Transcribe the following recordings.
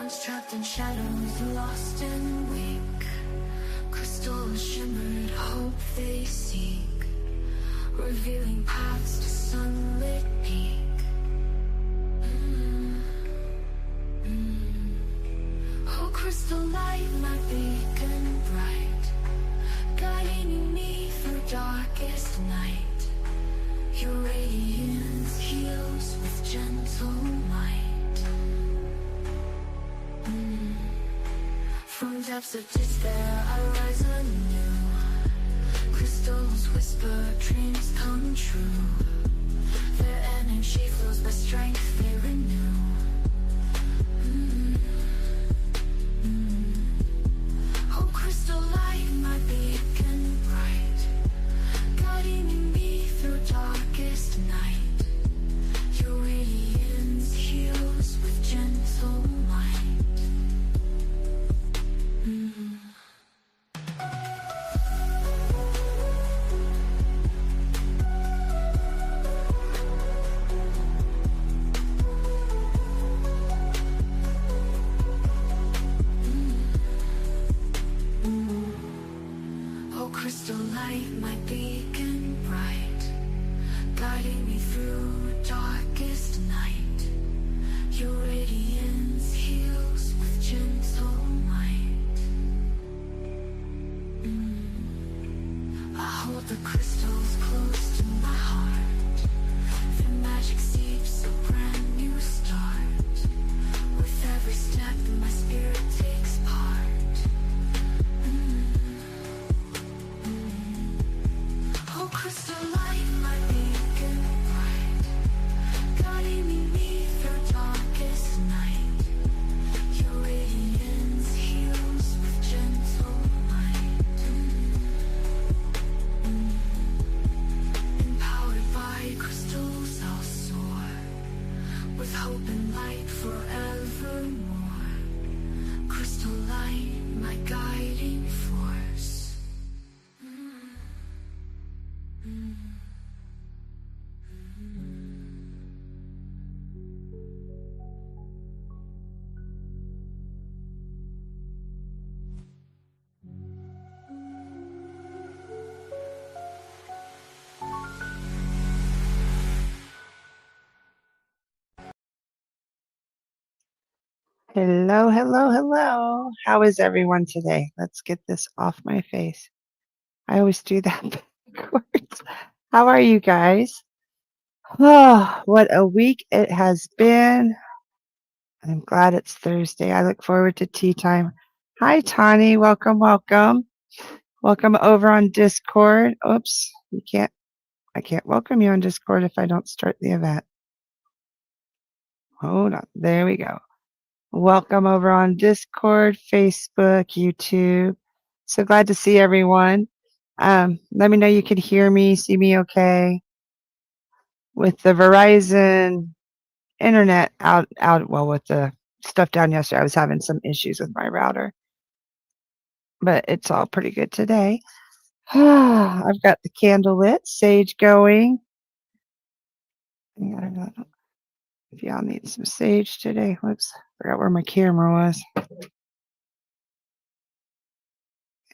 once trapped in shadows, lost and weak. Crystals shimmered, hope they seek, revealing paths to sunlit peak. Oh, crystal light, my beacon bright, guiding me through darkest night. Your radiance heals with gentle might. From depths of despair I rise anew. Crystals whisper, dreams come true. Their energy flows by strength they renew. Oh, crystal light, my beacon bright, guiding me through darkest night. Your radiance heals with gentle might. Oh, crystal light, my beacon bright, guiding me through darkest night. Your radiance heals with gentle might. I hold the crystals close to my heart. Their magic seeps a brand new start. With every step my spirit takes part. Oh, crystal light, my beacon bright, guiding me through darkest night. Your radiance heals with gentle might. Empowered by crystals I'll soar, with hope and light forevermore. Crystal light, my guiding force. Hello, hello, hello. How is everyone today? Let's get this off my face. I always do that backwards. How are you guys? Oh, what a week it has been. I'm glad it's Thursday. I look forward to tea time. Hi, Tani. Welcome, welcome. Welcome over on Discord. Oops, I can't welcome you on Discord if I don't start the event. Hold on. There we go. Welcome over on Discord, Facebook, YouTube. So glad to see everyone. Let me know you can hear me, see me okay. With the Verizon internet out, well, with the stuff down yesterday, I was having some issues with my router. But it's all pretty good today. I've got the candle lit, sage going. If y'all need some sage today. Whoops, forgot where my camera was.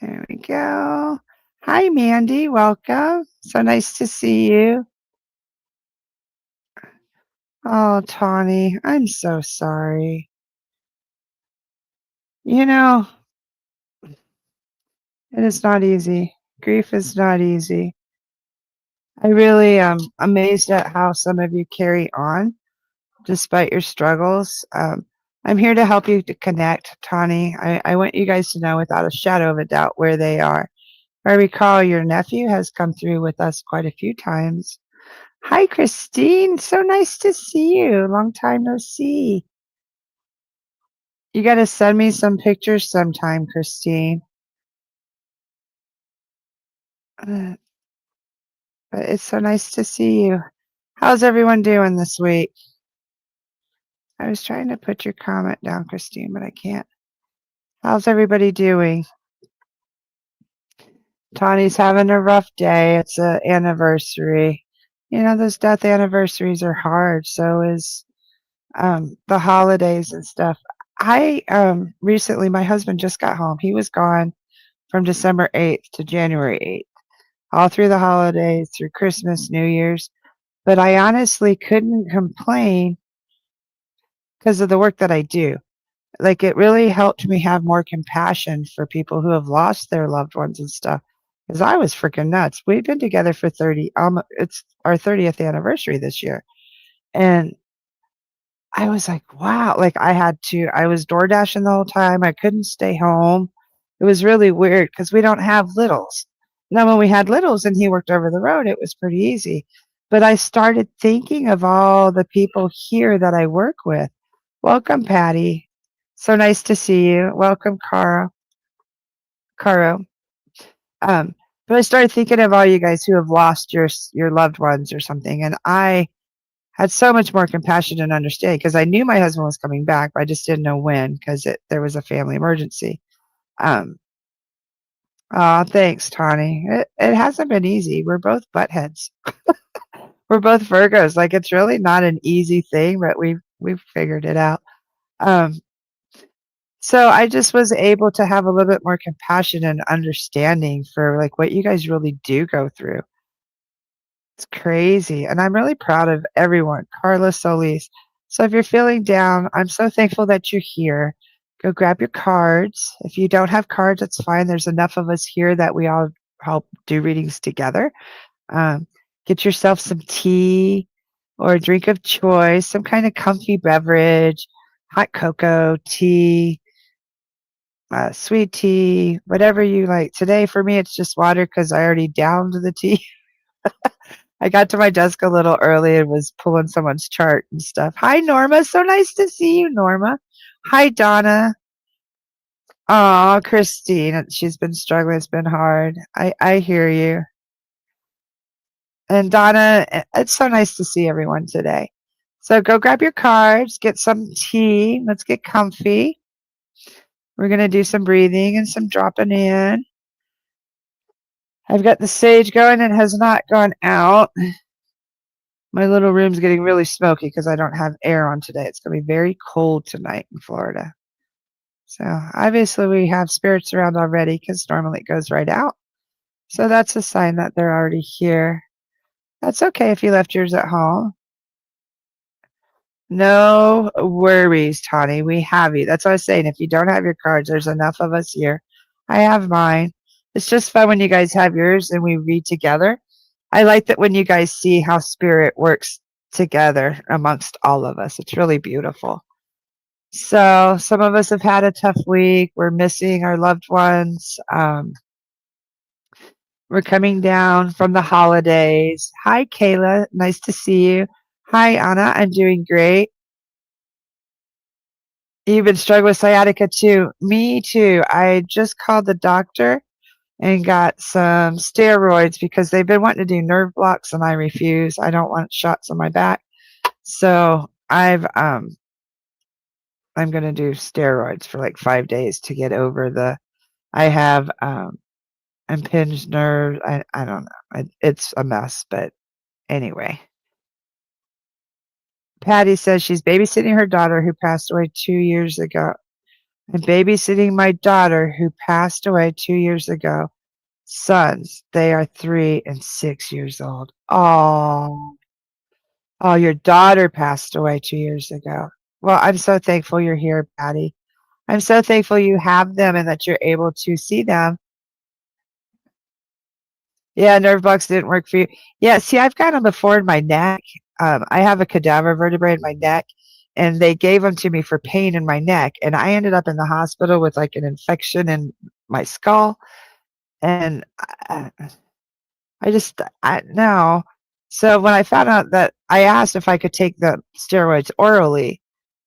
There we go. Hi, Mandy. Welcome. So nice to see you. Oh, Tawny, I'm so sorry. You know, it is not easy. Grief is not easy. I really am amazed at how some of you carry on despite your struggles. I'm here to help you to connect, Tawny. I want you guys to know without a shadow of a doubt where they are. I recall your nephew has come through with us quite a few times. Hi, Christine. So nice to see you. Long time no see. You got to send me some pictures sometime, Christine. But it's so nice to see you. How's everyone doing this week? I was trying to put your comment down, Christine, but I can't. How's everybody doing? Tawny's having a rough day. It's an anniversary. You know, those death anniversaries are hard. So is the holidays and stuff. I recently, my husband just got home. He was gone from December 8th to January 8th, all through the holidays, through Christmas, New Year's. But I honestly couldn't complain because of the work that I do. Like, it really helped me have more compassion for people who have lost their loved ones and stuff. Because I was freaking nuts. We've been together for 30, it's our 30th anniversary this year. And I was like, wow. Like, I was door dashing the whole time. I couldn't stay home. It was really weird because we don't have littles. Now, when we had littles and he worked over the road, it was pretty easy. But I started thinking of all the people here that I work with. Welcome, Patty. So nice to see you. Welcome, Caro. Um, but I started thinking of all you guys who have lost your loved ones or something, and I had so much more compassion and understanding because I knew my husband was coming back, but I just didn't know when because there was a family emergency. Um, Thanks, Tawny. It hasn't been easy. We're both buttheads. We're both Virgos. Like, it's really not an easy thing, but we've figured it out. Um, so I just was able to have a little bit more compassion and understanding for like what you guys really do go through. It's crazy. And I'm really proud of everyone. Carla Solis. So if you're feeling down, I'm so thankful that you're here. Go grab your cards. If you don't have cards, that's fine. There's enough of us here that we all help do readings together. Um, get yourself some tea or a drink of choice, some kind of comfy beverage, hot cocoa, tea, sweet tea, whatever you like. Today, for me, it's just water because I already downed the tea. I got to my desk a little early and was pulling someone's chart and stuff. Hi, Norma. So nice to see you, Norma. Hi, Donna. Oh, Christine. She's been struggling. It's been hard. I hear you. And Donna, it's so nice to see everyone today. So go grab your cards, get some tea. Let's get comfy. We're going to do some breathing and some dropping in. I've got the sage going and has not gone out. My little room's getting really smoky because I don't have air on today. It's going to be very cold tonight in Florida. So obviously we have spirits around already because normally it goes right out. So that's a sign that they're already here. That's okay if you left yours at home. No worries, Tawny. We have you. That's what I was saying. If you don't have your cards, there's enough of us here. I have mine. It's just fun when you guys have yours and we read together. I like that when you guys see how spirit works together amongst all of us. It's really beautiful. So some of us have had a tough week. We're missing our loved ones. We're coming down from the holidays. Hi, Kayla. Nice to see you. Hi, Anna. I'm doing great. You've been struggling with sciatica too. Me too. I just called the doctor and got some steroids because they've been wanting to do nerve blocks and I refuse. I don't want shots on my back. So I'm gonna do steroids for like 5 days to get over I have impinged nerves. I don't know. It's a mess, but anyway. Patty says she's babysitting her daughter who passed away 2 years ago. I'm babysitting my daughter who passed away 2 years ago. Sons, they are 3 and 6 years old. Oh, your daughter passed away 2 years ago. Well, I'm so thankful you're here, Patty. I'm so thankful you have them and that you're able to see them. Yeah, nerve blocks didn't work for you. Yeah, see, I've got them before in my neck. I have a cadaver vertebrae in my neck, and they gave them to me for pain in my neck. And I ended up in the hospital with like an infection in my skull. And I no. So when I found out that I asked if I could take the steroids orally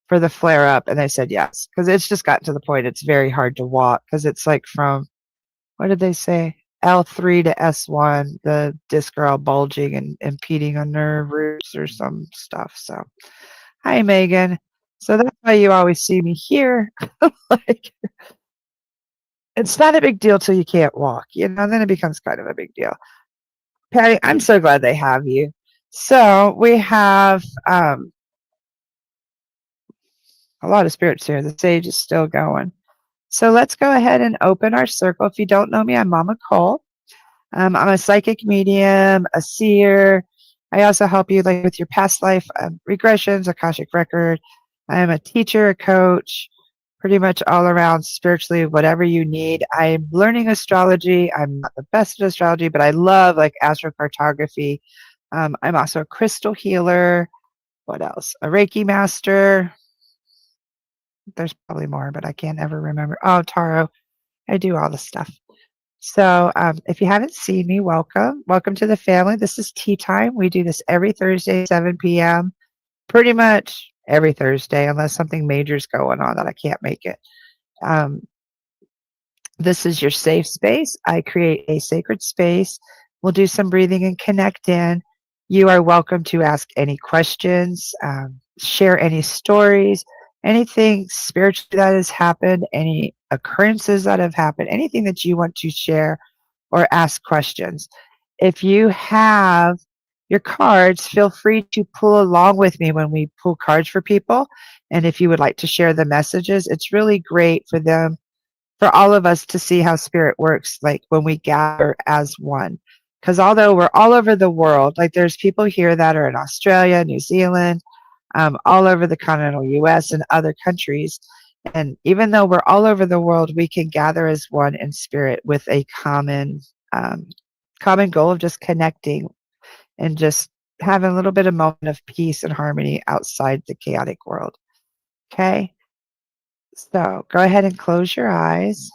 for the flare up, and they said yes, because it's just gotten to the point it's very hard to walk because it's like from what did they say? L3 to S1, the discs are all bulging and impeding on nerve roots or some stuff. So, hi, Megan. So that's why you always see me here. Like, it's not a big deal till you can't walk, then it becomes kind of a big deal. Patty, I'm so glad they have you. So we have A lot of spirits here. The sage is still going. So let's go ahead and open our circle. If you don't know me, I'm Mama Cole. I'm a psychic medium, a seer. I also help you like with your past life regressions, Akashic record. I am a teacher, a coach, pretty much all around spiritually, whatever you need. I'm learning astrology. I'm not the best at astrology, but I love like astrocartography. I'm also a crystal healer. What else? A Reiki master. There's probably more, but I can't ever remember. Oh, Taro. I do all the stuff. So if you haven't seen me, welcome. Welcome to the family. This is tea time. We do this every Thursday, 7 p.m. Pretty much every Thursday, unless something major is going on that I can't make it. Um, this is your safe space. I create a sacred space. We'll do some breathing and connect in. You are welcome to ask any questions, share any stories, anything spiritually that has happened, any occurrences that have happened, anything that you want to share or ask questions. If you have your cards, feel free to pull along with me when we pull cards for people. And if you would like to share the messages, it's really great for them, for all of us to see how spirit works, like when we gather as one. Because although we're all over the world, like there's people here that are in Australia, New Zealand, all over the continental US and other countries. And even though we're all over the world, we can gather as one in spirit with a um, common goal of just connecting and just having a little bit of moment of peace and harmony outside the chaotic world. Okay? So go ahead and close your eyes.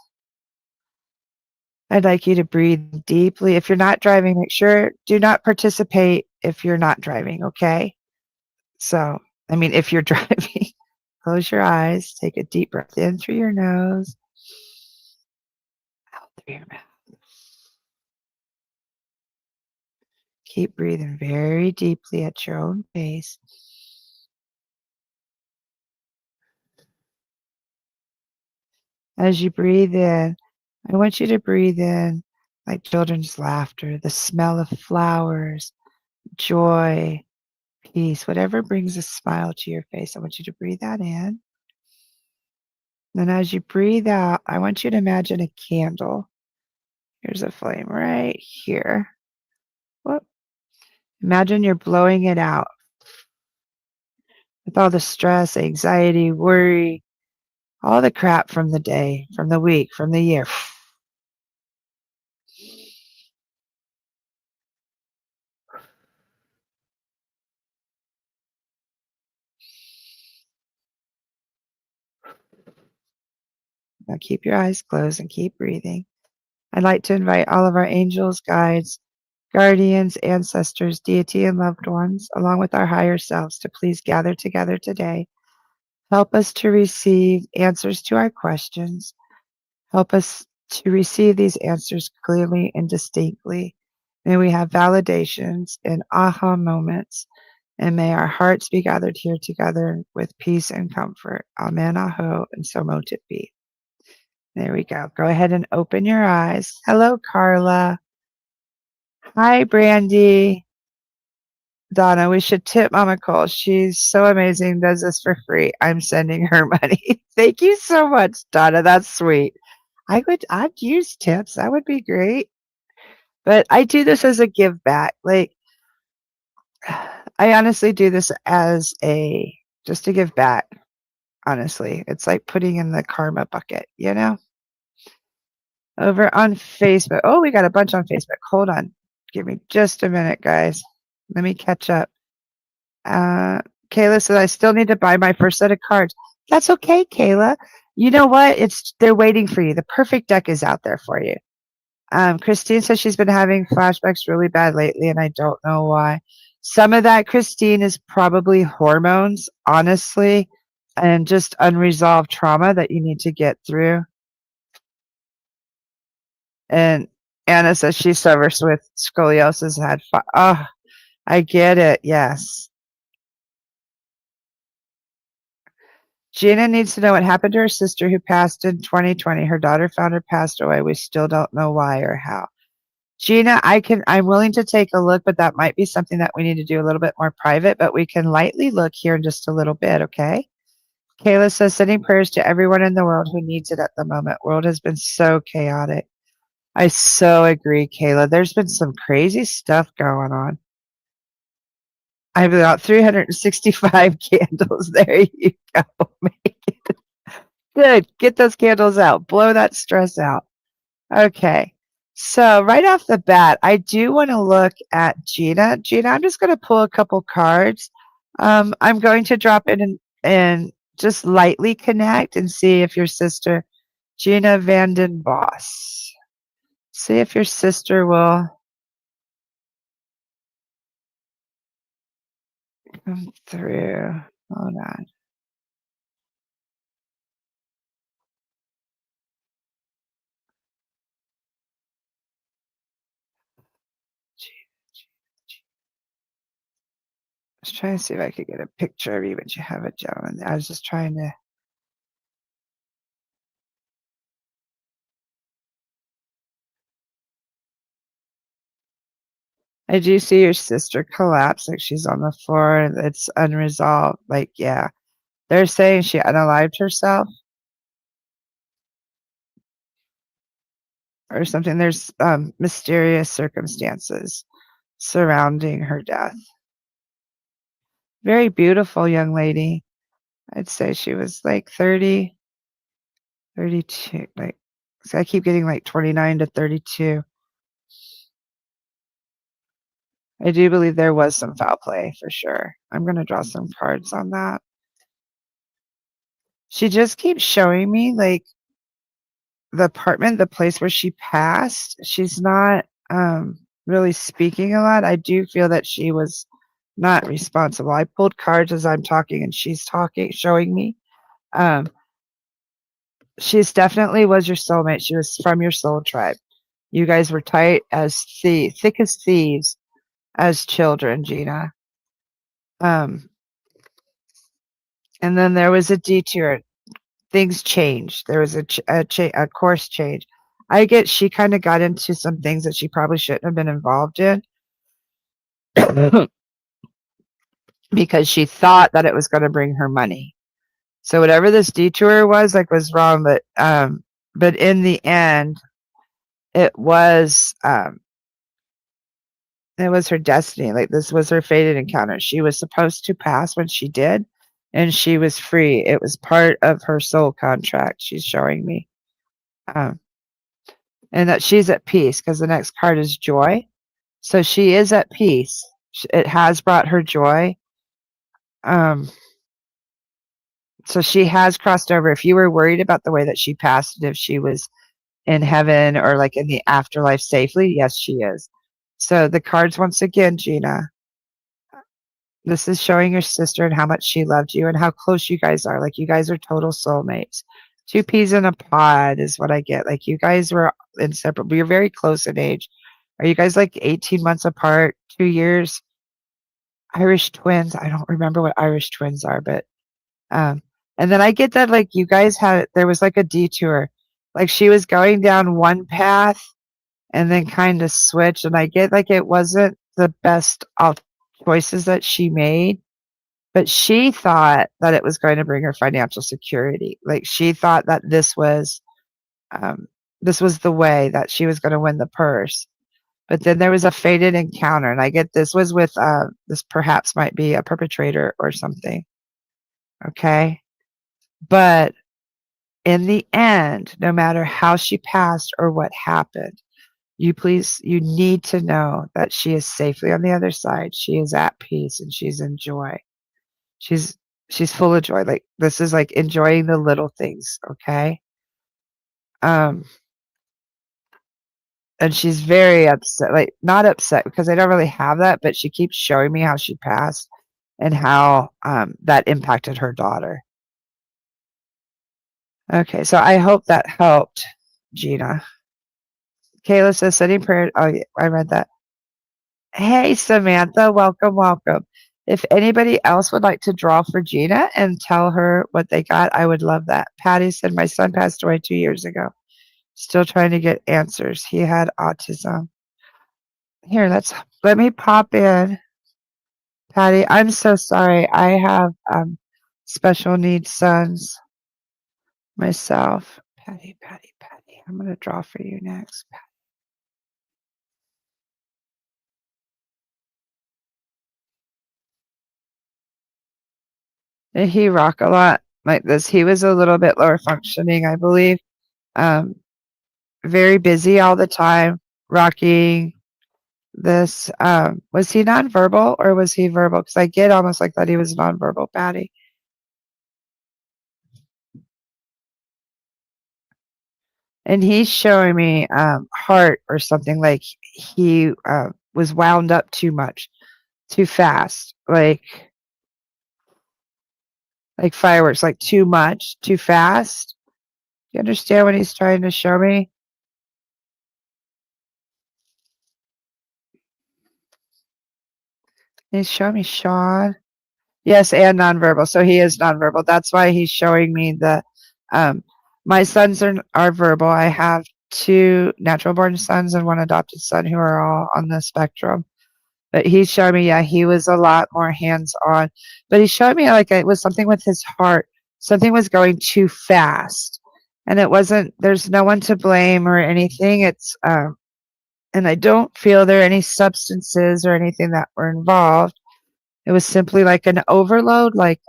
I'd like you to breathe deeply. If you're not driving, make sure do not participate if you're not driving, okay? So, I mean, if you're driving, close your eyes, take a deep breath in through your nose, out through your mouth. Keep breathing very deeply at your own pace. As you breathe in, I want you to breathe in like children's laughter, the smell of flowers, joy, peace, whatever brings a smile to your face. I want you to breathe that in. Then as you breathe out, I want you to imagine a candle. Here's a flame right here. Whoop. Imagine you're blowing it out with all the stress, anxiety, worry, all the crap from the day, from the week, from the year. Now keep your eyes closed and keep breathing. I'd like to invite all of our angels, guides, guardians, ancestors, deity, and loved ones, along with our higher selves, to please gather together today. Help us to receive answers to our questions. Help us to receive these answers clearly and distinctly. May we have validations and aha moments, and may our hearts be gathered here together with peace and comfort. Amen, aho, and so mote it be. There we go. Go ahead and open your eyes. Hello, Carla. Hi, Brandy. Donna, we should tip Mama Cole. She's so amazing, does this for free. I'm sending her money. Thank you so much, Donna. That's sweet. I'd use tips. That would be great. But I do this as a give back. Like I honestly do this as a just to give back. Honestly, it's like putting in the karma bucket, you know? Over on Facebook. Oh, we got a bunch on Facebook. Hold on. Give me just a minute, guys. Let me catch up. Kayla says I still need to buy my first set of cards. That's okay, Kayla. You know what? They're waiting for you. The perfect deck is out there for you. Christine says she's been having flashbacks really bad lately, and I don't know why. Some of that, Christine, is probably hormones, honestly, and just unresolved trauma that you need to get through. And Anna says she suffers with scoliosis. Oh, I get it. Yes. Gina needs to know what happened to her sister who passed in 2020. Her daughter found her passed away. We still don't know why or how. Gina, I'm willing to take a look, but that might be something that we need to do a little bit more private, but we can lightly look here in just a little bit, okay? Kayla says, sending prayers to everyone in the world who needs it at the moment. World has been so chaotic. I so agree, Kayla. There's been some crazy stuff going on. I've got 365 candles. There you go. Make it good. Get those candles out. Blow that stress out. Okay. So right off the bat, I do want to look at Gina. Gina, I'm just going to pull a couple cards. I'm going to drop in and just lightly connect and see if your sister, Gina Vanden Boss, see if your sister will come through. Hold on. I was trying to see if I could get a picture of you, but you have it, gentlemen. I was just trying to. I do see your sister collapse, like she's on the floor and it's unresolved. Like, yeah, they're saying she unalived herself or something. There's mysterious circumstances surrounding her death. Very beautiful young lady. I'd say she was like 30, 32. Like, so I keep getting like 29 to 32. I do believe there was some foul play for sure. I'm going to draw some cards on that. She just keeps showing me like the apartment, the place where she passed. She's not really speaking a lot. I do feel that she was not responsible. I pulled cards as I'm talking and she's talking, showing me. Um, she's definitely was your soulmate. She was from your soul tribe. You guys were tight as thieves, thick as thieves as children, Gina. Um, and then there was a detour. Things changed. There was a course change. I get she kind of got into some things that she probably shouldn't have been involved in because she thought that it was going to bring her money. So whatever this detour was, like, was wrong. But in the end, it was her destiny. Like, this was her fated encounter. She was supposed to pass when she did, and she was free. It was part of her soul contract. She's showing me. And that she's at peace because the next card is joy. So she is at peace. It has brought her joy. So she has crossed over. If you were worried about the way that she passed, and if she was in heaven or like in the afterlife safely, yes, she is. So the cards, once again, Gina, this is showing your sister and how much she loved you and how close you guys are. Like, you guys are total soulmates. Two peas in a pod is what I get. Like, you guys were inseparable. You're very close in age. Are you guys like 18 months apart, 2 years? Irish twins. I don't remember what Irish twins are, but and then I get that like you guys there was like a detour. Like, she was going down one path and then kind of switched, and I get like it wasn't the best of choices that she made, but she thought that it was going to bring her financial security. Like, she thought that this was the way that she was going to win the purse. But then there was a fated encounter, and I get this was with this perhaps might be a perpetrator or something. Okay. But in the end, no matter how she passed or what happened, you need to know that she is safely on the other side. She is at peace and she's in joy. She's full of joy. Like, this is like enjoying the little things, okay? And she's very upset, like, not upset because I don't really have that, but she keeps showing me how she passed and how that impacted her daughter. Okay, so I hope that helped, Gina. Kayla says, sending prayer. Oh, yeah, I read that. Hey, Samantha, welcome, welcome. If anybody else would like to draw for Gina and tell her what they got, I would love that. Patty said, my son passed away 2 years ago. Still trying to get answers. He had autism. Here, let me pop in. Patty, I'm so sorry. I have special needs sons, myself. Patty, Patty, Patty. I'm going to draw for you next. And he rock a lot like this. He was a little bit lower functioning, I believe. Um, very busy all the time, rocking this. Was he nonverbal or was he verbal? Because I get almost like that he was nonverbal, Patty. And he's showing me heart or something like he was wound up too much, too fast, like fireworks, like too much, too fast. You understand what he's trying to show me? He's showing me Sean. Yes, and nonverbal. So he is nonverbal. That's why he's showing me the. Um, my sons are verbal. I have 2 natural born sons and 1 adopted son who are all on the spectrum. But he's showing me, yeah, he was a lot more hands on. But he showed me like it was something with his heart. Something was going too fast, and it wasn't. There's no one to blame or anything. It's and I don't feel there are any substances or anything that were involved. It was simply like an overload, like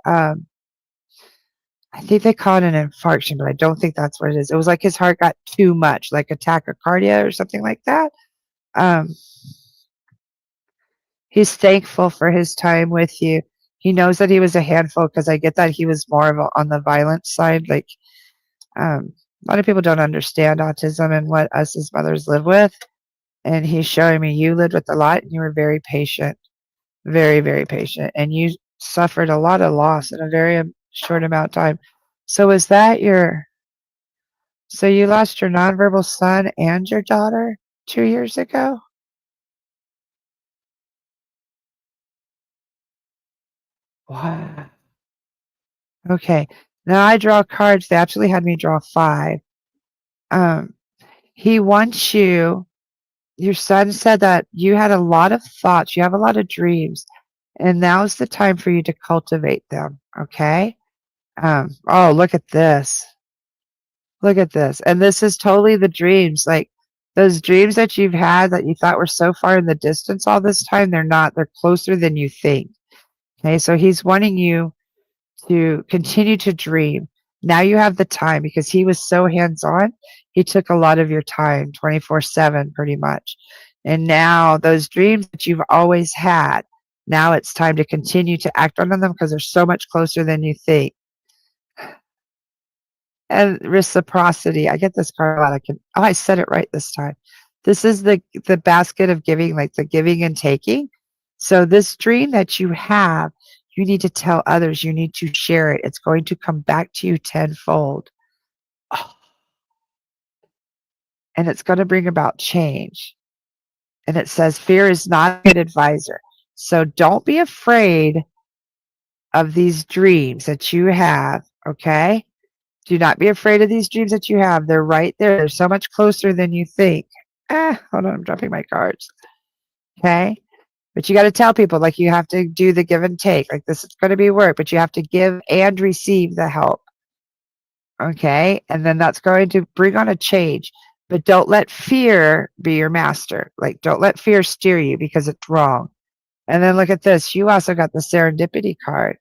I think they call it an infarction, but I don't think that's what it is. It was like his heart got too much, like a tachycardia or something like that. Um, he's thankful for his time with you. He knows that he was a handful because I get that he was more of on the violent side. Like a lot of people don't understand autism and what us as mothers live with. And he's showing me you lived with a lot and you were very patient, very, very patient. And you suffered a lot of loss in a very short amount of time. So is that so you lost your nonverbal son and your daughter 2 years ago? Wow. Okay. Now I draw cards. They actually had me draw 5. Um, he wants you. Your son said that you had a lot of thoughts. You have a lot of dreams, and now's the time for you to cultivate them. Okay. Oh, look at this. Look at this. And this is totally the dreams. Like those dreams that you've had that you thought were so far in the distance all this time, they're not. They're closer than you think. Okay. So he's wanting you to continue to dream. Now you have the time because he was so hands on. He took a lot of your time 24/7 pretty much. And now those dreams that you've always had, now it's time to continue to act on them because they're so much closer than you think. And reciprocity. I get this card a lot. I said it right this time. This is the basket of giving, like the giving and taking. So this dream that you have, you need to tell others. You need to share it. It's going to come back to you tenfold. Oh, and it's going to bring about change. And it says fear is not a good advisor. So don't be afraid of these dreams that you have, okay? Do not be afraid of these dreams that you have. They're right there. They're so much closer than you think. Hold on, I'm dropping my cards. Okay? But you got to tell people, like, you have to do the give and take. Like, this is going to be work, but you have to give and receive the help. Okay? And then that's going to bring on a change. But don't let fear be your master. Like, don't let fear steer you because it's wrong. And then look at this. You also got the serendipity card,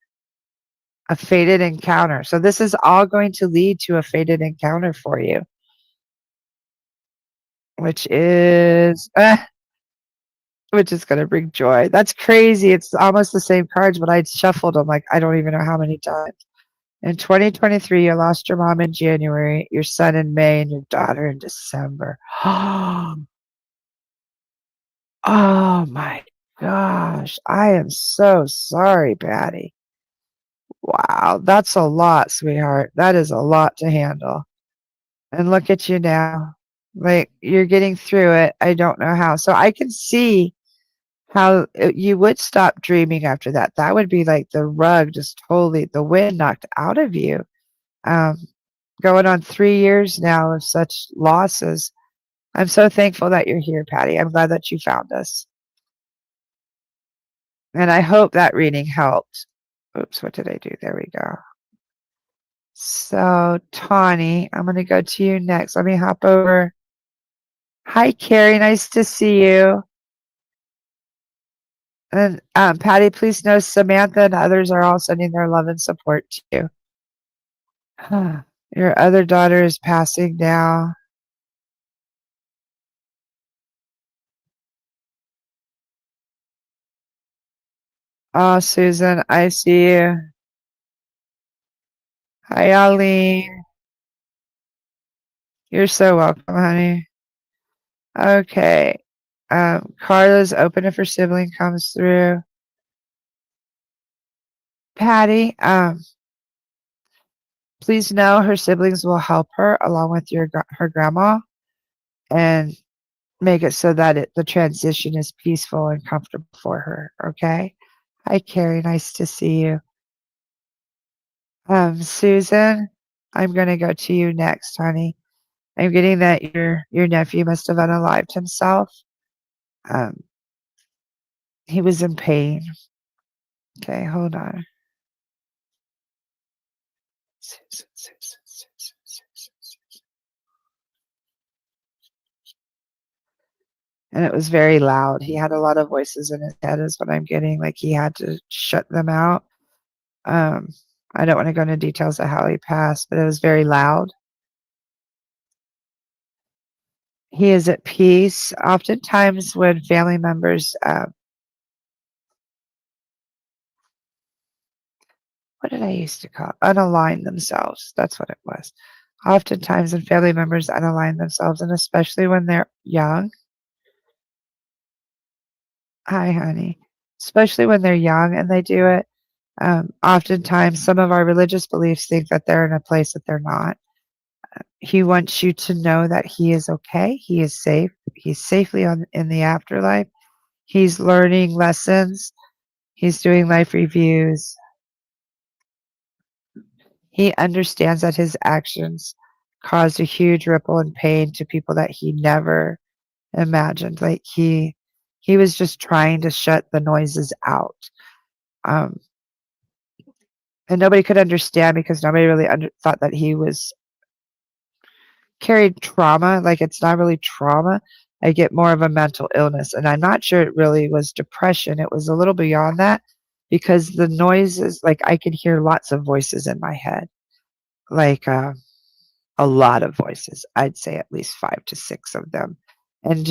a fated encounter. So this is all going to lead to a fated encounter for you, which is going to bring joy. That's crazy. It's almost the same cards, but I shuffled them like I don't even know how many times. In 2023, you lost your mom in January, your son in May, and your daughter in December. Oh my gosh. I am so sorry, Patty. Wow, that's a lot, sweetheart. That is a lot to handle. And look at you now. Like you're getting through it. I don't know how. So I can see how you would stop dreaming after that. That would be like the rug just totally, the wind knocked out of you. Um, going on 3 years now of such losses. I'm so thankful that you're here, Patty. I'm glad that you found us. And I hope that reading helped. Oops, what did I do? There we go. So, Tawny, I'm going to go to you next. Let me hop over. Hi, Carrie. Nice to see you. And Patty, please know Samantha and others are all sending their love and support to you. Your other daughter is passing now. Oh, Susan, I see you. Hi, Eileen. You're so welcome, honey. Okay. Carla's open if her sibling comes through. Patty, please know her siblings will help her along with her grandma and make it so that the transition is peaceful and comfortable for her. Okay. Hi, Carrie. Nice to see you. Susan, I'm going to go to you next, honey. I'm getting that your nephew must have unalived himself. Um, he was in pain. Okay, hold on. Susan, Susan, Susan, Susan, Susan. And it was very loud. He had a lot of voices in his head, is what I'm getting. Like he had to shut them out. Um, I don't want to go into details of how he passed, but it was very loud. He is at peace. Oftentimes, when family members, what did I used to call it? Unalign themselves? That's what it was. Oftentimes, when family members unalign themselves, and especially when they're young, hi, honey, especially when they're young and they do it, oftentimes some of our religious beliefs think that they're in a place that they're not. He wants you to know that he is okay. He is safe. He's safely in the afterlife. He's learning lessons. He's doing life reviews. He understands that his actions caused a huge ripple in pain to people that he never imagined. Like he was just trying to shut the noises out. Um, and nobody could understand because nobody really thought that he was carried trauma. Like it's not really trauma. I get more of a mental illness, and I'm not sure it really was depression. It was a little beyond that because the noises, like I could hear lots of voices in my head, like a lot of voices. I'd say at least 5 to 6 of them, and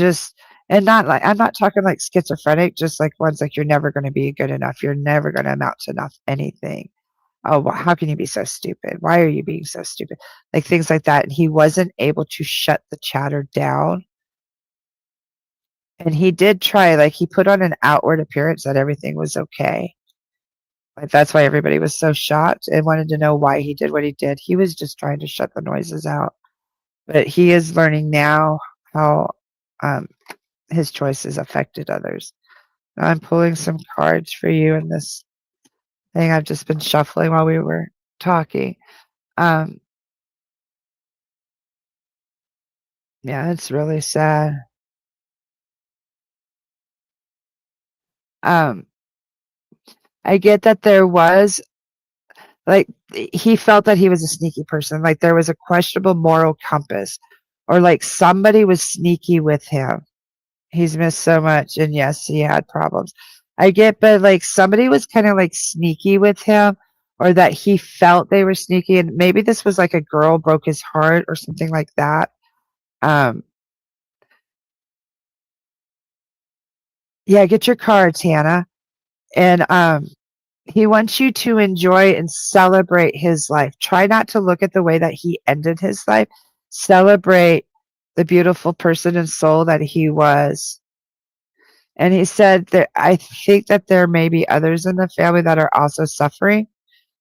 not like I'm not talking like schizophrenic, just like ones like you're never going to be good enough. You're never going to amount to enough anything. Oh, well, how can you be so stupid? Why are you being so stupid? Like things like that. And he wasn't able to shut the chatter down. And he did try, like he put on an outward appearance that everything was okay. Like that's why everybody was so shocked and wanted to know why he did what he did. He was just trying to shut the noises out. But he is learning now how um, his choices affected others. Now I'm pulling some cards for you in this thing. I've just been shuffling while we were talking. Um, yeah, it's really sad. Um, I get that there was like he felt that he was a sneaky person, like there was a questionable moral compass, or like somebody was sneaky with him. He's missed so much, and yes, he had problems. I get, but like somebody was kind of like sneaky with him, or that he felt they were sneaky, and maybe this was like a girl broke his heart or something like that. Um, yeah, get your cards, Hannah, and he wants you to enjoy and celebrate his life. Try not to look at the way that he ended his life. Celebrate the beautiful person and soul that he was. And he said that I think that there may be others in the family that are also suffering.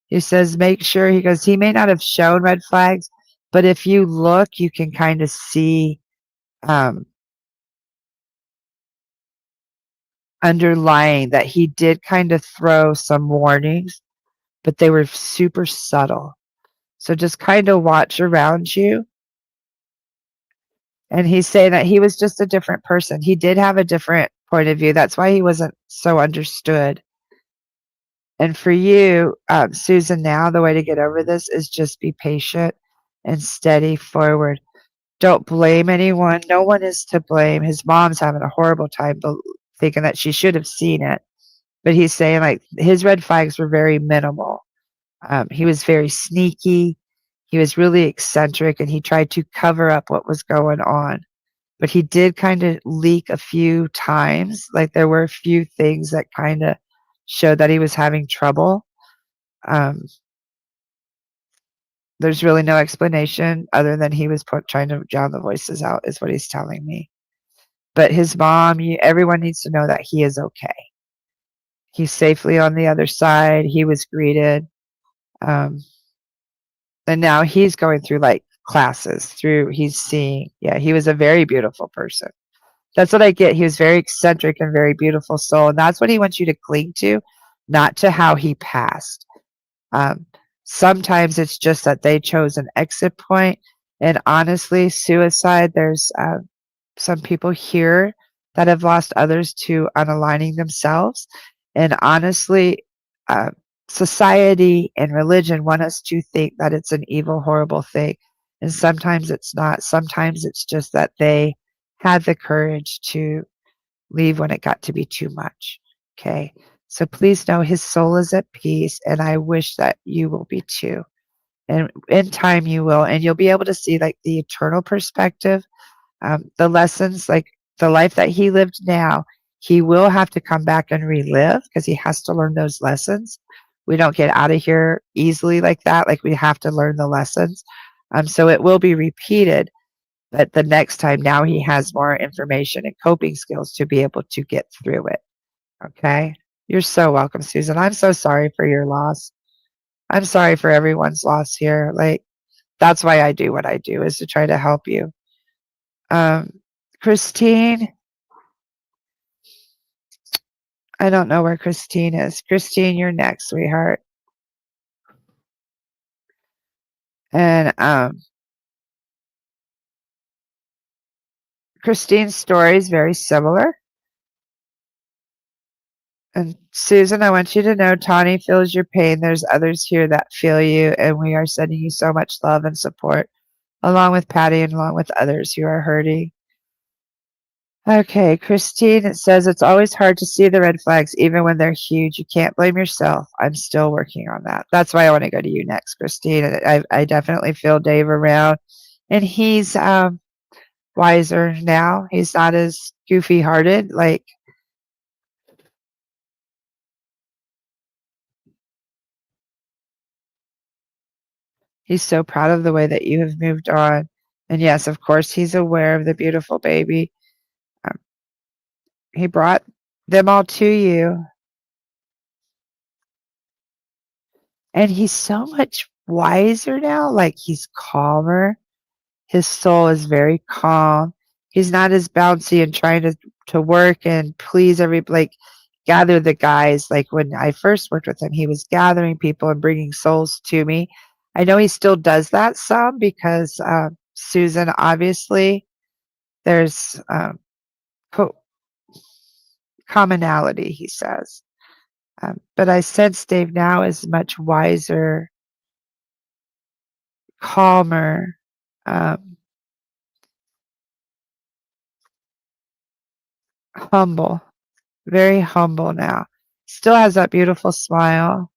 He says, make sure, he goes, he may not have shown red flags, but if you look, you can kind of see um, underlying that he did kind of throw some warnings, but they were super subtle. So just kind of watch around you. And he's saying that he was just a different person. He did have a different point of view. That's why he wasn't so understood. And for you, Susan, now the way to get over this is just be patient and steady forward. Don't blame anyone. No one is to blame. His mom's having a horrible time thinking that she should have seen it. But he's saying like his red flags were very minimal. He was very sneaky. He was really eccentric and he tried to cover up what was going on. But he did kind of leak a few times. Like there were a few things that kind of showed that he was having trouble. Um, there's really no explanation other than he was trying to drown the voices out, is what he's telling me. But his mom, everyone needs to know that he is okay. He's safely on the other side. He was greeted. Um, and now he's going through like classes he's seeing. Yeah, he was a very beautiful person. That's what I get. He was very eccentric and very beautiful soul. And that's what he wants you to cling to, not to how he passed. Um, Sometimes it's just that they chose an exit point. And honestly, suicide, there's some people here that have lost others to unaligning themselves. And honestly, uh, society and religion want us to think that it's an evil, horrible thing. And sometimes it's not. Sometimes it's just that they had the courage to leave when it got to be too much. Okay. So please know his soul is at peace, and I wish that you will be too. And in time you will, and you'll be able to see like the eternal perspective, the lessons, like the life that he lived now. He will have to come back and relive because he has to learn those lessons. We don't get out of here easily like that. Like we have to learn the lessons. So it will be repeated, but the next time now he has more information and coping skills to be able to get through it. Okay. You're so welcome, Susan. I'm so sorry for your loss. I'm sorry for everyone's loss here. Like, that's why I do what I do, is to try to help you. Um, Christine, I don't know where Christine is. Christine, you're next, sweetheart. And Christine's story is very similar. And Susan, I want you to know Tawny feels your pain. There's others here that feel you, and we are sending you so much love and support, along with Patty and along with others who are hurting. Okay, Christine, it says it's always hard to see the red flags, even when they're huge. You can't blame yourself. I'm still working on that. That's why I want to go to you next, Christine. I definitely feel Dave around, and he's wiser now. He's not as goofy hearted. Like, he's so proud of the way that you have moved on. And yes, of course, he's aware of the beautiful baby. Um, he brought them all to you. And he's so much wiser now. Like, he's calmer. His soul is very calm. He's not as bouncy and trying to work and please like gather the guys. Like when I first worked with him, he was gathering people and bringing souls to me. I know he still does that some because Susan, obviously, there's commonality, he says. But I sense Dave now is much wiser, calmer, humble, very humble now. Still has that beautiful smile.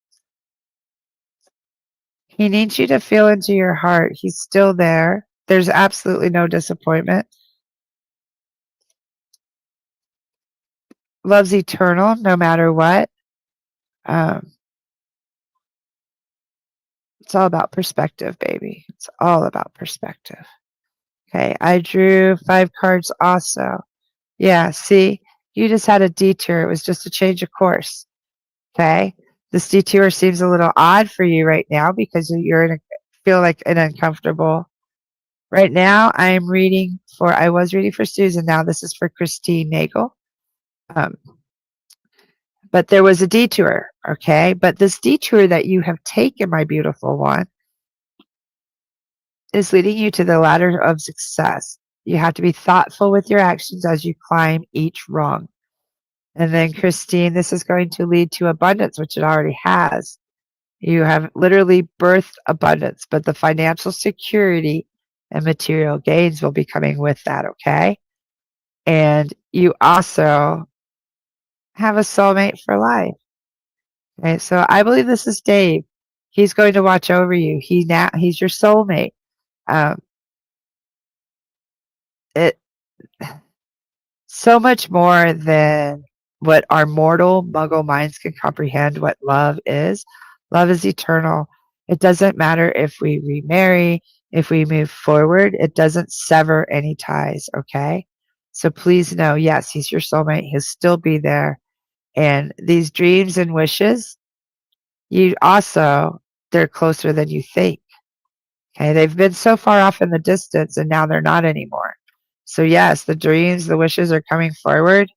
He needs you to feel into your heart. He's still there. There's absolutely no disappointment. Love's eternal no matter what. Um, it's all about perspective, baby. It's all about perspective. Okay, I drew 5 cards also. Yeah, see, you just had a detour. It was just a change of course. Okay, this detour seems a little odd for you right now because feel like an uncomfortable. Right now, I was reading for Susan. Now this is for Christine Nagel. But there was a detour, okay? But this detour that you have taken, my beautiful one, is leading you to the ladder of success. You have to be thoughtful with your actions as you climb each rung. And then Christine, this is going to lead to abundance, which it already has. You have literally birthed abundance, but the financial security and material gains will be coming with that, okay? And you also have a soulmate for life. Okay, so I believe this is Dave. He's going to watch over you. He's your soulmate. Um, it so much more than what our mortal muggle minds can comprehend what love is. Love is eternal. It doesn't matter if we remarry, if we move forward, it doesn't sever any ties, okay? So please know, yes, he's your soulmate. He'll still be there. And these dreams and wishes, they're closer than you think. Okay, they've been so far off in the distance and now they're not anymore. So yes, the dreams, the wishes are coming forward,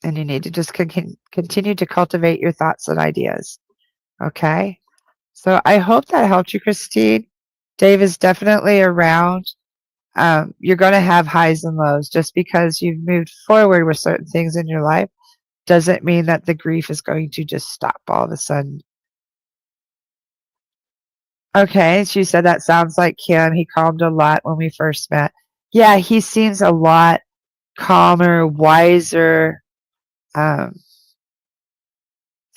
and you need to just continue to cultivate your thoughts and ideas. Okay? So I hope that helped you, Christine. Dave is definitely around. You're going to have highs and lows. Just because you've moved forward with certain things in your life doesn't mean that the grief is going to just stop all of a sudden. Okay, she said that sounds like him. He calmed a lot when we first met. Yeah, he seems a lot calmer, wiser. Um,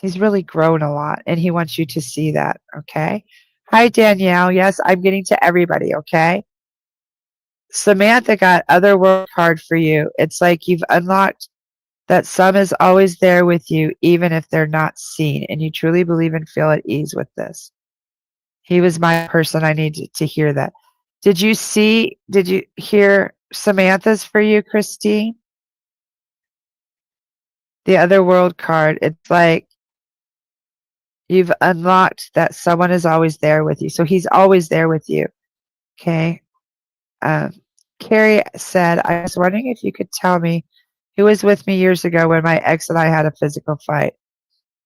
he's really grown a lot, and he wants you to see that, okay? Hi, Danielle. Yes, I'm getting to everybody, okay? Samantha got other world card for you. It's like you've unlocked that some is always there with you, even if they're not seen, and you truly believe and feel at ease with this. He was my person. I needed to hear that. Did you hear Samantha's for you, Christine? The other world card. It's like you've unlocked that someone is always there with you. So he's always there with you. Okay. Um, Carrie said, I was wondering if you could tell me who was with me years ago when my ex and I had a physical fight.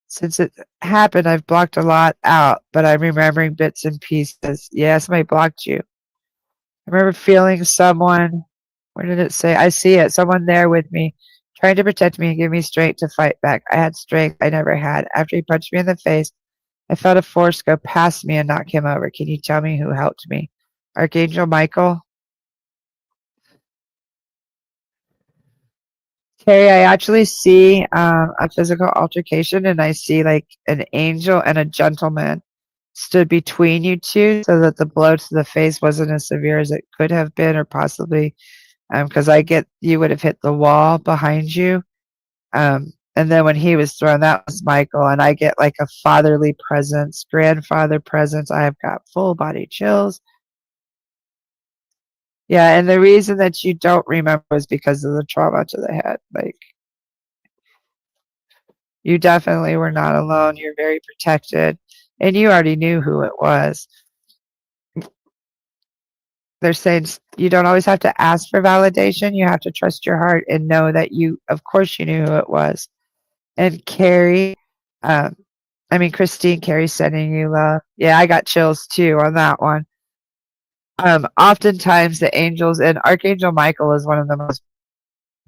Since it happened, I've blocked a lot out, but I'm remembering bits and pieces. Yeah, somebody blocked you. I remember feeling someone, where did it say? I see it, someone there with me, trying to protect me and give me strength to fight back. I had strength I never had. After he punched me in the face, I felt a force go past me and knock him over. Can you tell me who helped me? Archangel Michael? Carrie, I actually see a physical altercation, and I see like an angel and a gentleman stood between you two so that the blow to the face wasn't as severe as it could have been, or possibly because I get you would have hit the wall behind you. And then when he was thrown, that was Michael, and I get like a fatherly presence, grandfather presence. I have got full body chills. Yeah, and the reason that you don't remember is because of the trauma to the head. Like, you definitely were not alone. You're very protected, and you already knew who it was. They're saying you don't always have to ask for validation. You have to trust your heart and know that of course, you knew who it was. And Carrie, um, Christine, Carrie sending you love. Yeah, I got chills too on that one. Oftentimes the angels, and Archangel Michael is one of the most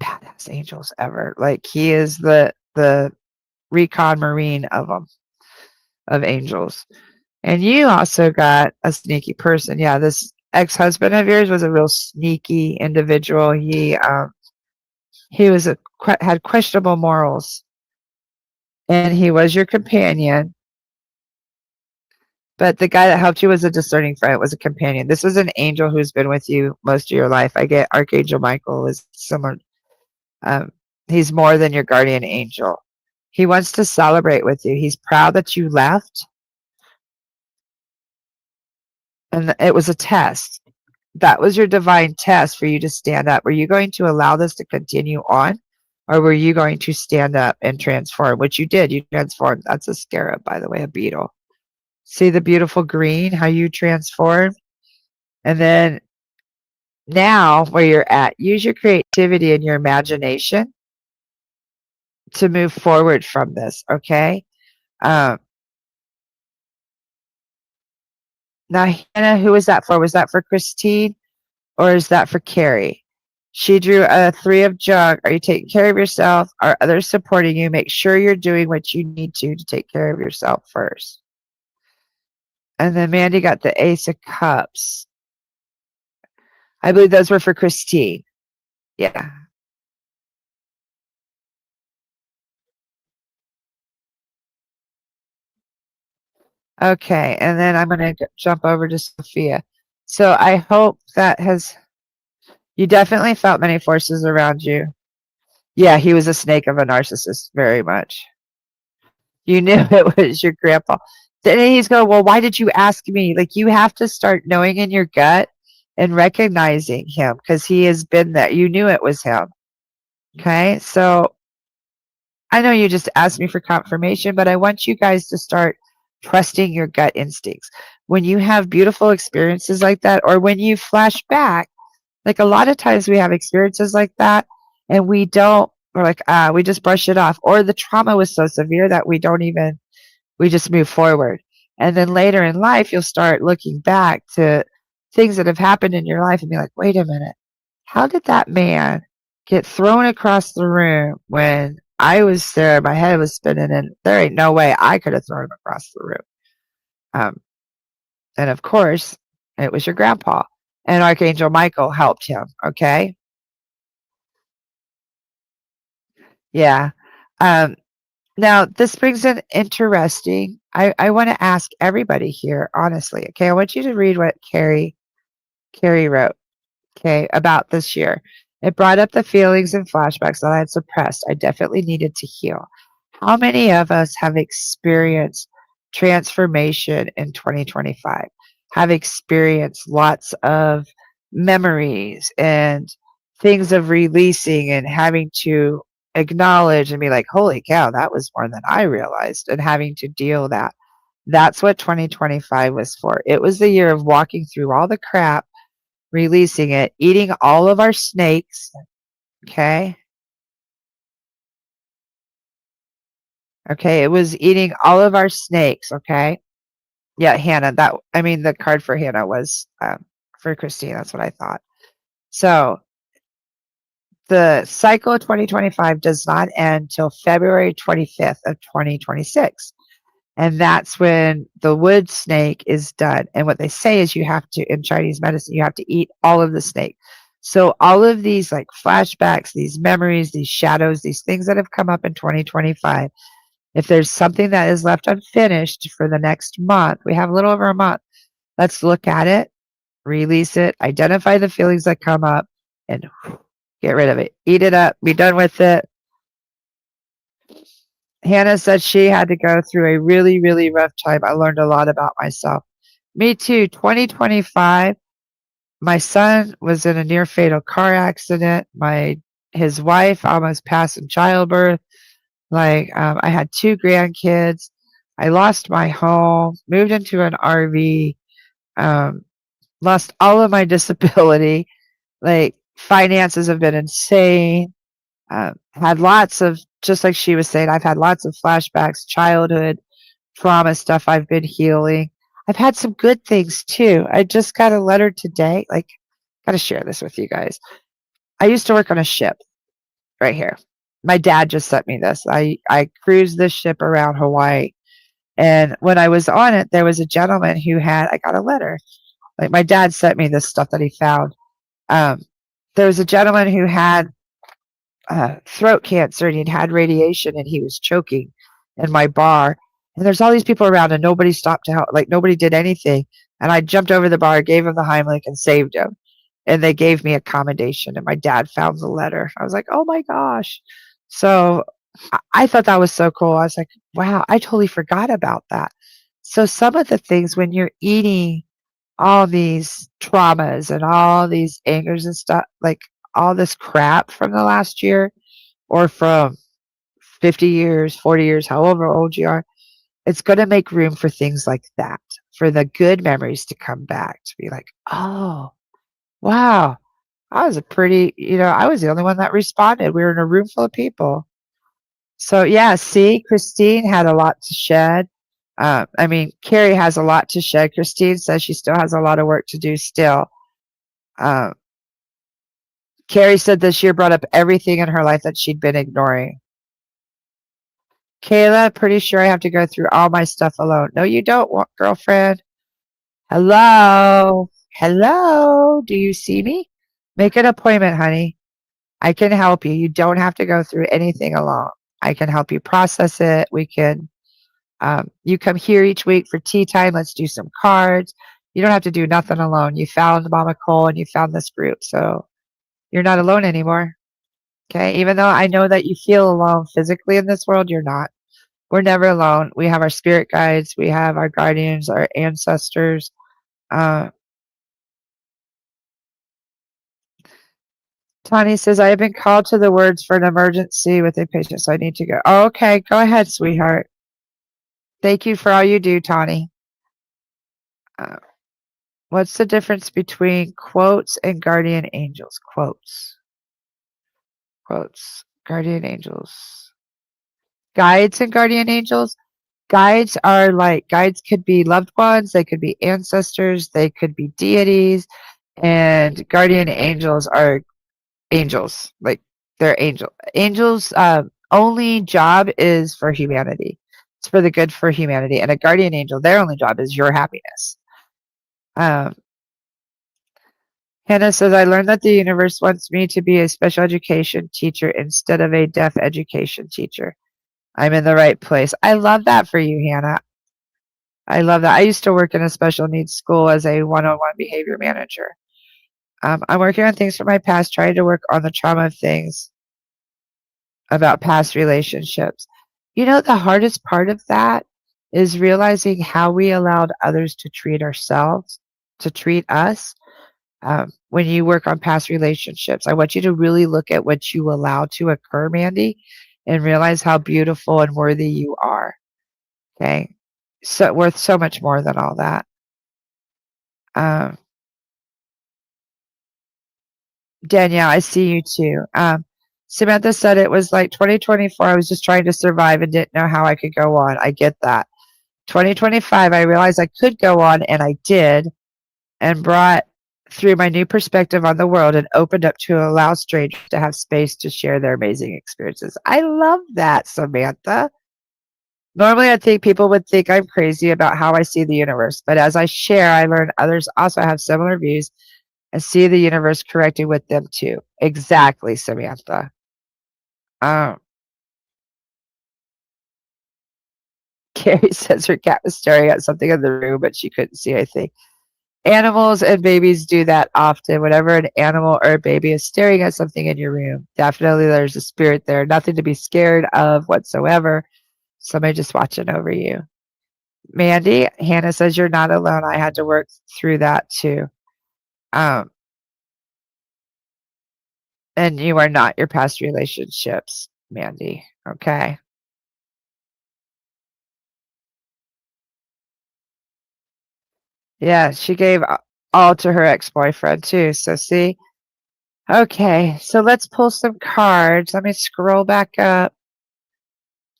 badass angels ever. Like, he is the recon marine of them, of angels. And you also got a sneaky person. Yeah, this ex-husband of yours was a real sneaky individual. He was had questionable morals, and he was your companion. But the guy that helped you was a discerning friend, was a companion. This was an angel who's been with you most of your life. I get Archangel Michael is someone, um, he's more than your guardian angel. He wants to celebrate with you. He's proud that you left. And it was a test. That was your divine test for you to stand up. Were you going to allow this to continue on? Or were you going to stand up and transform? Which you did. You transformed. That's a scarab, by the way, a beetle. See the beautiful green, how you transformed? And then now, where you're at, use your creativity and your imagination to move forward from this, okay? Um, Now, Hannah, who was that for? Was that for Christine, or is that for Carrie? She drew a 3 of junk. Are you taking care of yourself? Are others supporting you? Make sure you're doing what you need to take care of yourself first. And then Mandy got the Ace of Cups. I believe those were for Christine. Yeah. Okay, and then I'm going to jump over to Sophia. So I hope that you definitely felt many forces around you. Yeah, he was a snake of a narcissist, very much. You knew it was your grandpa. Then he's going, well, why did you ask me? Like, you have to start knowing in your gut and recognizing him because he has been there. You knew it was him. Okay, so I know you just asked me for confirmation, but I want you guys to start trusting your gut instincts. When you have beautiful experiences like that, or when you flash back, like a lot of times we have experiences like that and we're like, we just brush it off. Or the trauma was so severe that we just move forward. And then later in life, you'll start looking back to things that have happened in your life and be like, wait a minute, how did that man get thrown across the room when I was there? My head was spinning, and there ain't no way I could have thrown him across the room. And of course, it was your grandpa, and Archangel Michael helped him. Okay. Yeah. Now, this brings an interesting. I want to ask everybody here, honestly. Okay. I want you to read what Carrie wrote. Okay, about this year. It brought up the feelings and flashbacks that I had suppressed. I definitely needed to heal. How many of us have experienced transformation in 2025? Have experienced lots of memories and things of releasing and having to acknowledge and be like, holy cow, that was more than I realized, and having to deal with that. That's what 2025 was for. It was the year of walking through all the crap, releasing it, eating all of our snakes. Okay. Okay. It was eating all of our snakes. Okay. Yeah, Hannah. The card for Hannah was for Christine. That's what I thought. So the cycle of 2025 does not end till February 25th of 2026. And that's when the wood snake is done. And what they say is you have to, in Chinese medicine, you have to eat all of the snake. So all of these like flashbacks, these memories, these shadows, these things that have come up in 2025, if there's something that is left unfinished for the next month, we have a little over a month. Let's look at it, release it, identify the feelings that come up, and get rid of it. Eat it up, be done with it. Hannah said she had to go through a really, really rough time. I learned a lot about myself. Me too. 2025, my son was in a near fatal car accident. His wife almost passed in childbirth. I had 2 grandkids. I lost my home, moved into an RV, lost all of my disability. Like, finances have been insane. Had lots of, just like she was saying, I've had lots of flashbacks, childhood trauma stuff I've been healing. I've had some good things too. I just got a letter today. Got to share this with you guys. I used to work on a ship right here. My dad just sent me this. I cruised this ship around Hawaii. And when I was on it, there was a gentleman I got a letter. Like, my dad sent me this stuff that he found. There was a gentleman who had throat cancer, and he'd had radiation, and he was choking in my bar. And there's all these people around, and nobody stopped to help. Like, nobody did anything. And I jumped over the bar, gave him the Heimlich, and saved him. And they gave me accommodation. And my dad found the letter. I was like, oh my gosh. So I thought that was so cool. I was like, wow, I totally forgot about that. So some of the things, when you're eating all these traumas and all these angers and stuff, like all this crap from the last year or from 50 years, 40 years, however old you are, it's going to make room for things like that, for the good memories to come back, to be like, oh, wow, I was I was the only one that responded. We were in a room full of people. So, yeah, see, Christine had a lot to shed. Carrie has a lot to shed. Christine says she still has a lot of work to do still. Carrie said this year brought up everything in her life that she'd been ignoring. Kayla, pretty sure I have to go through all my stuff alone. No, you don't, girlfriend. Hello? Hello? Do you see me? Make an appointment, honey. I can help you. You don't have to go through anything alone. I can help you process it. We can, you come here each week for tea time. Let's do some cards. You don't have to do nothing alone. You found MamaCole and you found this group. So you're not alone anymore. Okay. Even though I know that you feel alone physically in this world, you're not. We're never alone. We have our spirit guides. We have our guardians, our ancestors. Tani says, I have been called to the words for an emergency with a patient, so I need to go. Oh, okay, go ahead, sweetheart. Thank you for all you do, Tani. What's the difference between quotes and guardian angels? Quotes. Quotes. Guardian angels. Guides and guardian angels. Guides are like, guides could be loved ones, they could be ancestors, they could be deities, and guardian angels are angels. Like, they're angels only job is for humanity. It's for the good for humanity. And a guardian angel, their only job is your happiness. Hannah says, I learned that the universe wants me to be a special education teacher instead of a deaf education teacher. I'm in the right place. I love that for you, Hannah. I love that. I used to work in a special needs school as a one-on-one behavior manager. I'm working on things from my past, trying to work on the trauma of things about past relationships. You know, the hardest part of that is realizing how we allowed others to treat ourselves, to treat us. When you work on past relationships, I want you to really look at what you allow to occur, Mandy, and realize how beautiful and worthy you are. Okay. So worth so much more than all that. Danielle, I see you too. Samantha said it was like 2024. I was just trying to survive and didn't know how I could go on. I get that. 2025, I realized I could go on, and I did, and brought through my new perspective on the world and opened up to allow strangers to have space to share their amazing experiences. I love that, Samantha. Normally, I think people would think I'm crazy about how I see the universe, but as I share, I learn others also have similar views and see the universe correcting with them too. Exactly, Samantha. Carrie says her cat was staring at something in the room, but she couldn't see anything. Animals and babies do that often. Whenever an animal or a baby is staring at something in your room, definitely there's a spirit there. Nothing to be scared of whatsoever. Somebody just watching over you. Mandy, Hannah says you're not alone. I had to work through that too. And you are not your past relationships, Mandy. Okay. Yeah, she gave all to her ex-boyfriend too. So see? Okay, so let's pull some cards. Let me scroll back up.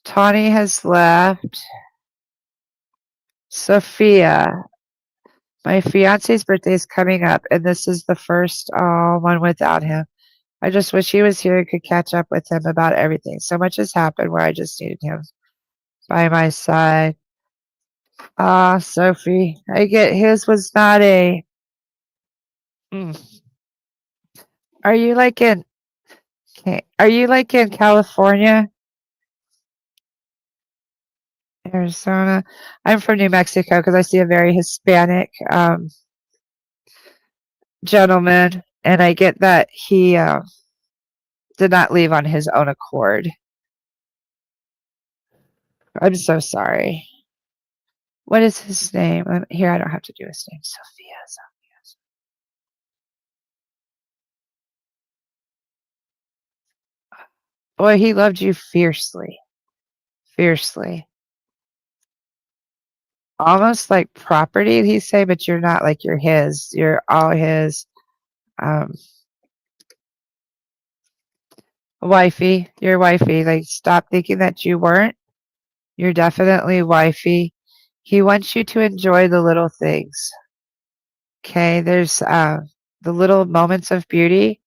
Tawny has left. Sophia. My fiance's birthday is coming up, and this is the first one without him. I just wish he was here and could catch up with him about everything. So much has happened where I just needed him by my side. Ah, Sophie, I get his was not a. Mm. Are you like in? Are you like in California, Arizona? I'm from New Mexico because I see a very Hispanic gentleman, and I get that he did not leave on his own accord. I'm so sorry. What is his name? Here, I don't have to do his name. Sophia. Boy, he loved you fiercely. Fiercely. Almost like property, he say, but you're not like you're his. You're all his. Wifey. You're wifey. Like, stop thinking that you weren't. You're definitely wifey. He wants you to enjoy the little things. Okay, there's the little moments of beauty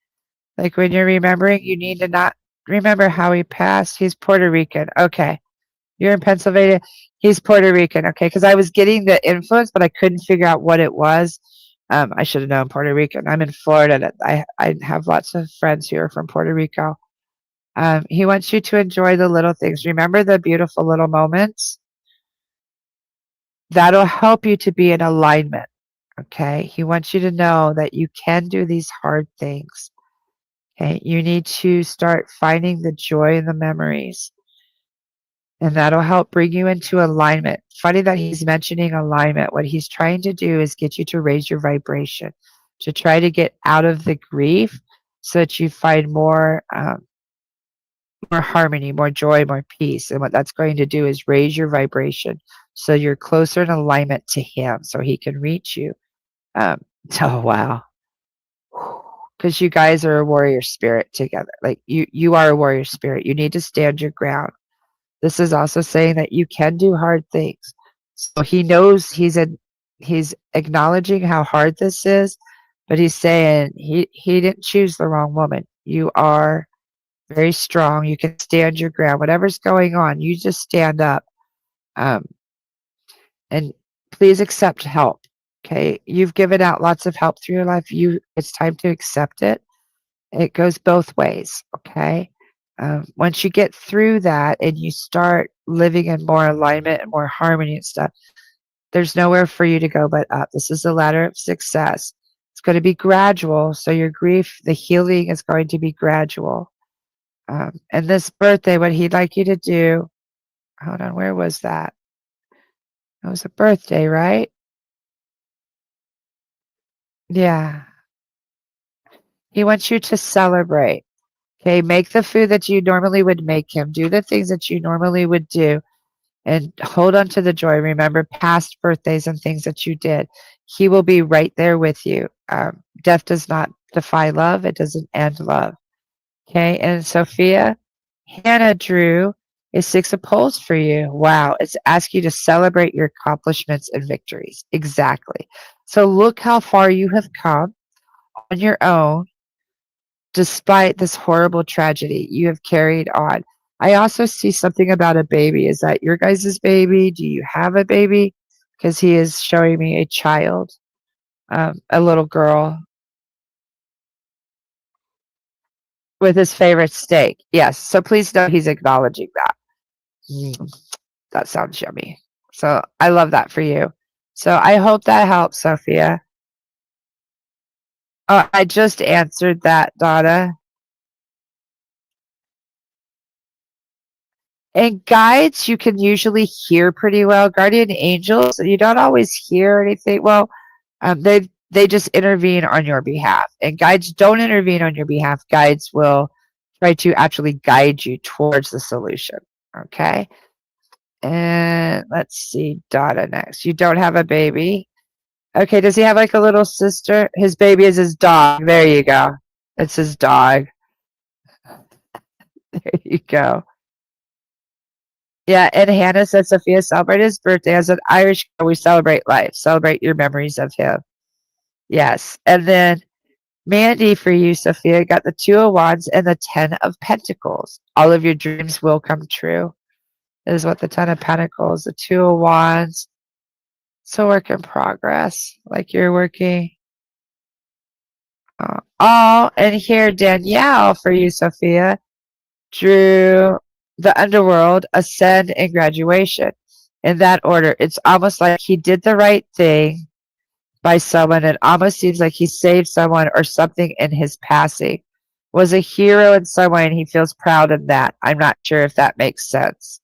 Like when you're remembering, you need to not remember how he passed. He's Puerto Rican. Okay. You're in Pennsylvania. He's Puerto Rican. Okay. Because I was getting the influence, but I couldn't figure out what it was. I should have known Puerto Rican. I'm in Florida. I have lots of friends who are from Puerto Rico. He wants you to enjoy the little things. Remember the beautiful little moments. That'll help you to be in alignment. Okay. He wants you to know that you can do these hard things. Okay. You need to start finding the joy in the memories, and that'll help bring you into alignment. Funny that he's mentioning alignment. What he's trying to do is get you to raise your vibration, to try to get out of the grief so that you find more harmony, more joy, more peace. And what that's going to do is raise your vibration so you're closer in alignment to him so he can reach you. Um, oh, wow. Because you guys are a warrior spirit together. Like you are a warrior spirit. You need to stand your ground. This is also saying that you can do hard things. So he knows he's acknowledging how hard this is, but he's saying he didn't choose the wrong woman. You are very strong. You can stand your ground. Whatever's going on, you just stand up. Um, and please accept help. Okay. You've given out lots of help through your life. It's time to accept it. It goes both ways. Okay. Once you get through that and you start living in more alignment and more harmony and stuff, there's nowhere for you to go but up. This is the ladder of success. It's going to be gradual. So your grief, the healing is going to be gradual. And this birthday, what he'd like you to do, hold on, where was that? It was a birthday, right? Yeah. He wants you to celebrate. Okay. Make the food that you normally would make him. Do the things that you normally would do and hold on to the joy. Remember past birthdays and things that you did. He will be right there with you. Death does not defy love. It doesn't end love. Okay. And Sophia, Hannah drew a six of poles for you. Wow. It's asking you to celebrate your accomplishments and victories. Exactly. So look how far you have come on your own. Despite this horrible tragedy, you have carried on. I also see something about a baby. Is that your guys' baby? Do you have a baby? Because he is showing me a child, a little girl with his favorite steak. Yes. So please know he's acknowledging that. Mm, that sounds yummy. So I love that for you. So I hope that helps, Sophia. Oh, I just answered that, Donna. And guides, you can usually hear pretty well. Guardian angels, you don't always hear anything. Well, they just intervene on your behalf. And guides don't intervene on your behalf. Guides will try to actually guide you towards the solution. Okay. And let's see, Donna next. You don't have a baby. Okay, does he have like a little sister? His baby is his dog. There you go. It's his dog. There you go. Yeah, and Hannah said Sophia celebrated his birthday. As an Irish girl, we celebrate life. Celebrate your memories of him. Yes. And then Mandy for you, Sophia, got the Two of Wands and the Ten of Pentacles. All of your dreams will come true. Is what the Ten of Pentacles, the Two of Wands. It's a work in progress. Like you're working. Oh, and here Danielle for you, Sophia, drew the underworld, ascend, and graduation. In that order, it's almost like he did the right thing by someone. It almost seems like he saved someone or something in his passing. Was a hero in some way, and he feels proud of that. I'm not sure if that makes sense.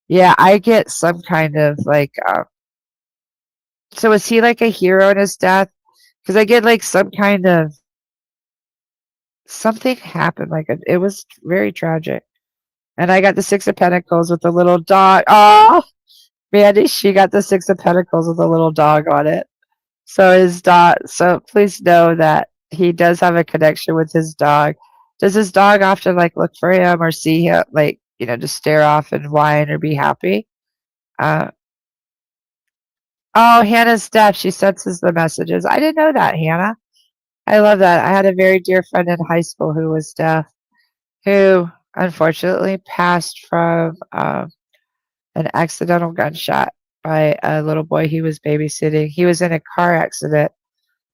Yeah, I get some kind of like, so was he like a hero in his death? Because I get like some kind of something happened. Like it was very tragic. And I got the Six of Pentacles with the little dog. Oh, Mandy, she got the Six of Pentacles with a little dog on it. So his dog. So please know that he does have a connection with his dog. Does his dog often like look for him or see him, like just stare off and whine or be happy? Uh, oh, Hannah's deaf. She senses the messages. I didn't know that, Hannah. I love that. I had a very dear friend in high school who was deaf, who unfortunately passed from an accidental gunshot by a little boy he was babysitting. He was in a car accident,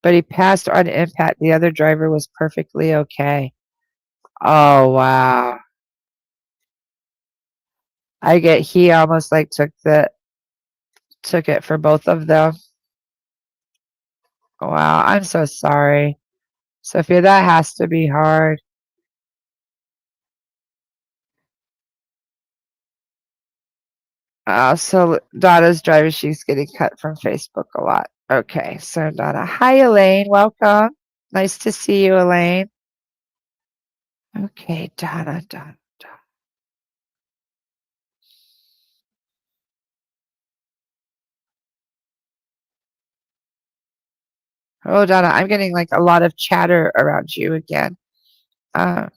but he passed on impact. The other driver was perfectly okay. Oh, wow. I get he almost like took it for both of them. Wow, I'm so sorry. Sophia, that has to be hard. So Donna's driving, she's getting cut from Facebook a lot. Okay, so Donna. Hi, Elaine. Welcome. Nice to see you, Elaine. Okay, Donna. Oh, Donna, I'm getting like a lot of chatter around you again. Uh,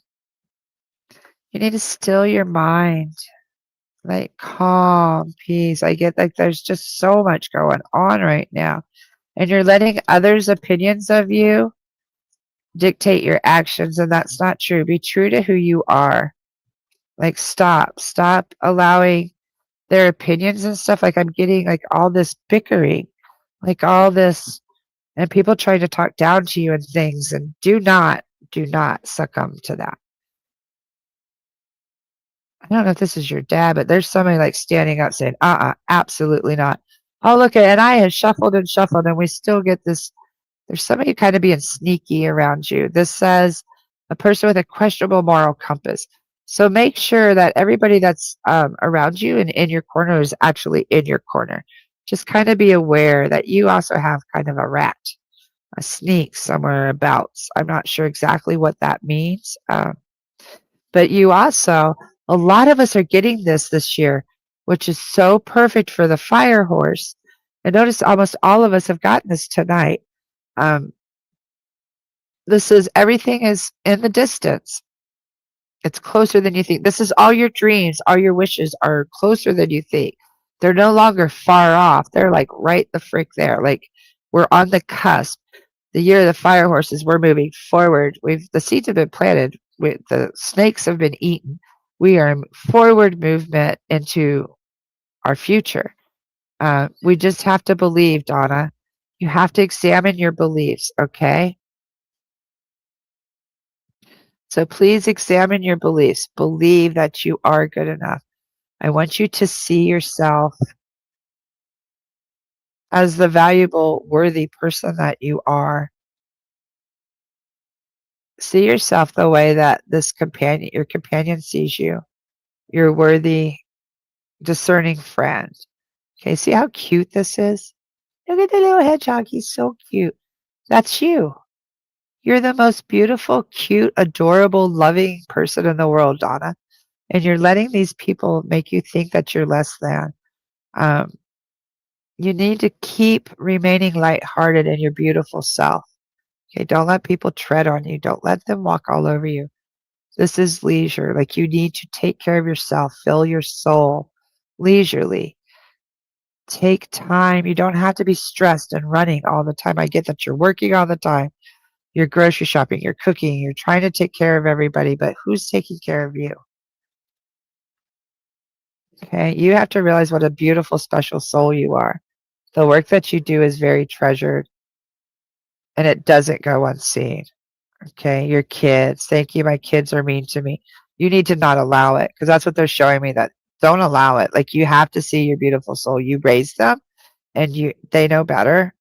you need to still your mind, like calm, peace. I get like there's just so much going on right now, and you're letting others' opinions of you dictate your actions, and that's not true. Be true to who you are. Like stop allowing their opinions and stuff. Like I'm getting like all this bickering, like all this, and people trying to talk down to you and things. And do not succumb to that. I don't know if this is your dad, but there's somebody like standing up saying, absolutely not. Oh, look at, and I had shuffled and shuffled, and we still get this. There's somebody kind of being sneaky around you. This says a person with a questionable moral compass. So make sure that everybody that's around you and in your corner is actually in your corner. Just kind of be aware that you also have kind of a rat, a sneak somewhere about. I'm not sure exactly what that means. But you also, a lot of us are getting this year, which is so perfect for the fire horse. And notice almost all of us have gotten this tonight. Um, this is everything is in the distance. It's closer than you think. This is all your dreams, all your wishes are closer than you think. They're no longer far off. They're like right the frick there. Like we're on the cusp. The year of the fire horses, we're moving forward. The seeds have been planted. The snakes have been eaten. We are in forward movement into our future. We just have to believe, Donna. You have to examine your beliefs, okay? So please examine your beliefs. Believe that you are good enough. I want you to see yourself as the valuable, worthy person that you are. See yourself the way that your companion sees you. Your worthy, discerning friend. Okay, see how cute this is? Look at the little hedgehog. He's so cute. That's you. You're the most beautiful, cute, adorable, loving person in the world, Donna. And you're letting these people make you think that you're less than. Um, you need to keep remaining lighthearted in your beautiful self. Okay, don't let people tread on you. Don't let them walk all over you. This is leisure. Like you need to take care of yourself, fill your soul leisurely. Take time. You don't have to be stressed and running all the time. I get that you're working all the time. You're grocery shopping, you're cooking, you're trying to take care of everybody, but who's taking care of you? Okay, you have to realize what a beautiful, special soul you are. The work that you do is very treasured and it doesn't go unseen. Okay, your kids, thank you. My kids are mean to me. You need to not allow it because that's what they're showing me that don't allow it. Like you have to see your beautiful soul. You raised them and they know better.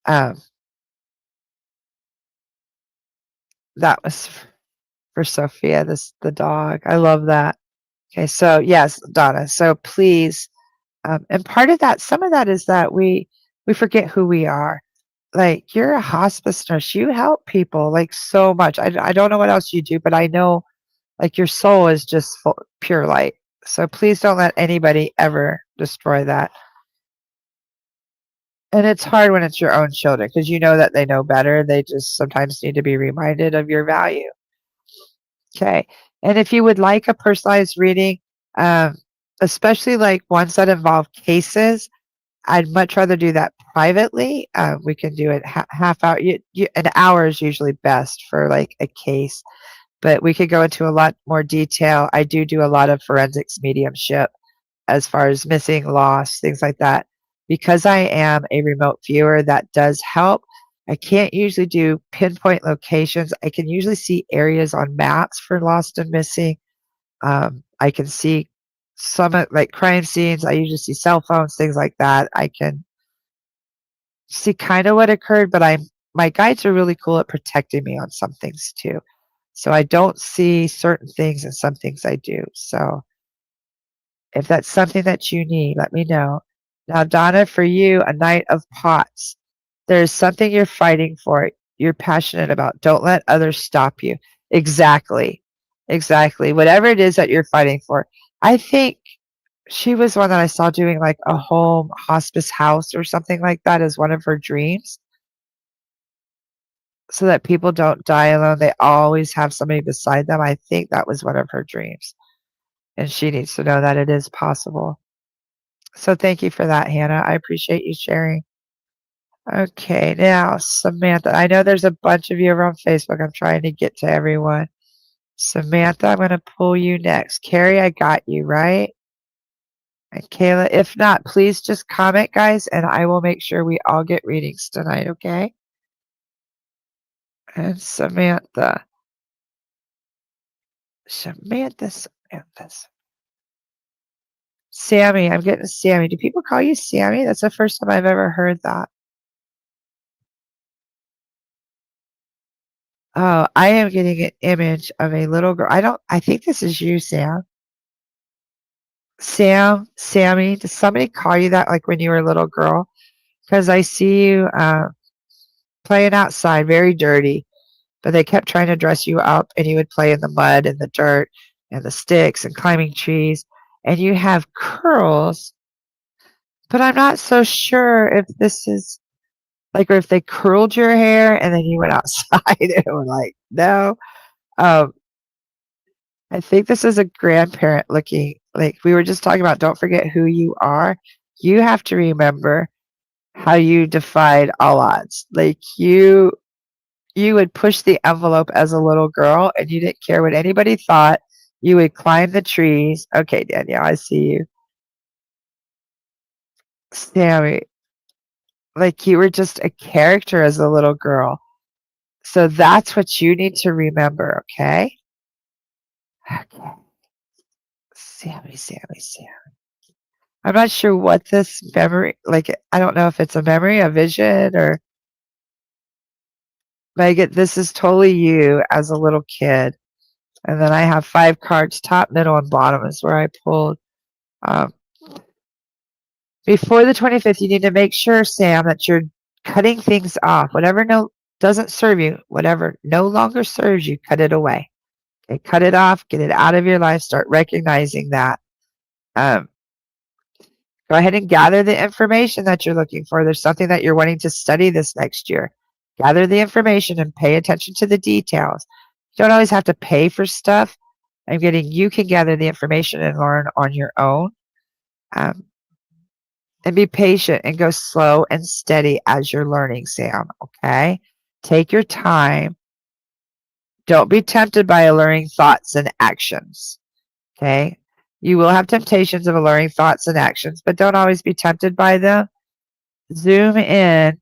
Um, that was for Sophia, the dog. I love that. Okay, so yes, Donna. So please, and part of that, some of that is that we forget who we are. Like you're a hospice nurse, you help people like so much. I don't know what else you do, but I know like your soul is just pure light. So please don't let anybody ever destroy that. And it's hard when it's your own children because you know that they know better. They just sometimes need to be reminded of your value. Okay. And if you would like a personalized reading, um, especially like ones that involve cases, I'd much rather do that privately. We can do it half hour. An hour is usually best for like a case, but we could go into a lot more detail. I do a lot of forensics mediumship as far as missing, lost, things like that. Because I am a remote viewer, that does help. I can't usually do pinpoint locations. I can usually see areas on maps for lost and missing. I can see some like crime scenes. I usually see cell phones, things like that. I can see kind of what occurred, but my guides are really cool at protecting me on some things too. So I don't see certain things and some things I do. So if that's something that you need, let me know. Now, Donna, for you, a Knight of Pots. There's something you're fighting for, you're passionate about. Don't let others stop you. Exactly. Exactly. Whatever it is that you're fighting for. I think she was one that I saw doing like a home hospice house or something like that as one of her dreams, so that people don't die alone. They always have somebody beside them. I think that was one of her dreams. And she needs to know that it is possible. So thank you for that, Hannah. I appreciate you sharing. Okay, now Samantha. I know there's a bunch of you over on Facebook. I'm trying to get to everyone. Samantha, I'm going to pull you next. Carrie, I got you, right? And Kayla, if not, please just comment, guys, and I will make sure we all get readings tonight, okay? And Samantha. Samantha. Sammy, I'm getting Sammy. Do people call you Sammy? That's the first time I've ever heard that. Oh, I am getting an image of a little girl. I think this is you, Sam. Sammy, does somebody call you that like when you were a little girl? Because I see you playing outside, very dirty, but they kept trying to dress you up and you would play in the mud and the dirt and the sticks and climbing trees. And you have curls, but I'm not so sure if this is like, or if they curled your hair and then you went outside and were like, no. Um, I think this is a grandparent looking, like we were just talking about, don't forget who you are. You have to remember how you defied all odds. Like you would push the envelope as a little girl and you didn't care what anybody thought. You would climb the trees. Okay, Danielle, I see you. Sammy, like you were just a character as a little girl. So that's what you need to remember, okay? Okay. Sammy. I'm not sure what this memory, like, I don't know if it's a memory, a vision, or, but I get this is totally you as a little kid. And then I have 5 cards, top, middle, and bottom is where I pulled. Um, Before the 25th, you need to make sure, Sam, that you're cutting things off. Whatever doesn't serve you, whatever no longer serves you, cut it away. Okay, cut it off, get it out of your life, start recognizing that. Um, Go ahead and gather the information that you're looking for. There's something that you're wanting to study this next year. Gather the information and pay attention to the details. You don't always have to pay for stuff. You can gather the information and learn on your own. Um, and be patient and go slow and steady as you're learning, Sam. Okay? Take your time. Don't be tempted by alluring thoughts and actions. Okay? You will have temptations of alluring thoughts and actions, but don't always be tempted by them. Zoom in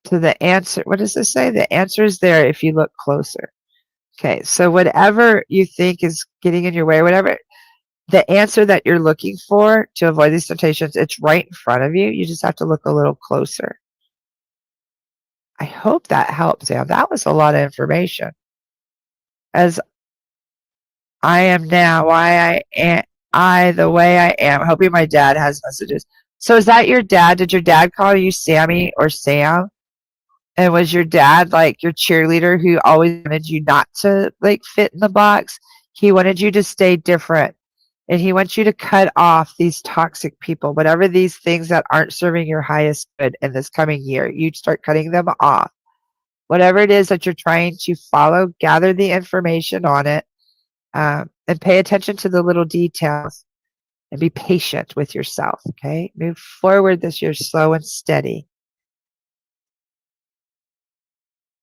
to the answer. What does this say? The answer is there if you look closer. Okay, so whatever you think is getting in your way, whatever the answer that you're looking for to avoid these temptations, it's right in front of you. You just have to look a little closer. I hope that helps, Sam. That was a lot of information. As I am now, why the way I am. Hoping my dad has messages. So is that your dad? Did your dad call you Sammy or Sam? And was your dad like your cheerleader who always wanted you not to like fit in the box? He wanted you to stay different. And he wants you to cut off these toxic people, whatever these things that aren't serving your highest good in this coming year. You start cutting them off. Whatever it is that you're trying to follow, gather the information on it, and pay attention to the little details. and be patient with yourself, okay? Move forward this year slow and steady.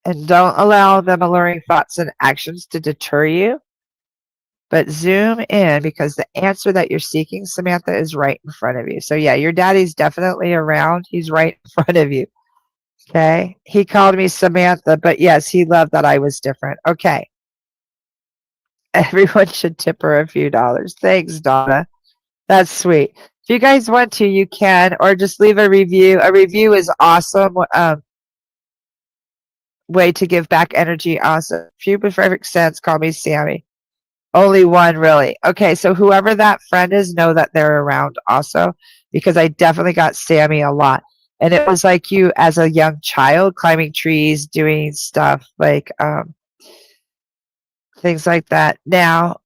And don't allow them alluring thoughts and actions to deter you, but zoom in because the answer that you're seeking, Samantha, is right in front of you. So yeah, your daddy's definitely around. He's right in front of you, okay? He called me Samantha, but yes, he loved that I was different. Okay. Everyone should tip her a few dollars. Thanks, Donna. That's sweet. If you guys want to, you can, or just leave a review. A review is awesome. Way to give back energy. Awesome. If you perfect sense, call me Sammy. Only one, really. Okay, so whoever that friend is, know that they're around also, because I definitely got Sammy a lot. And it was like you as a young child climbing trees, doing stuff like things like that. Now,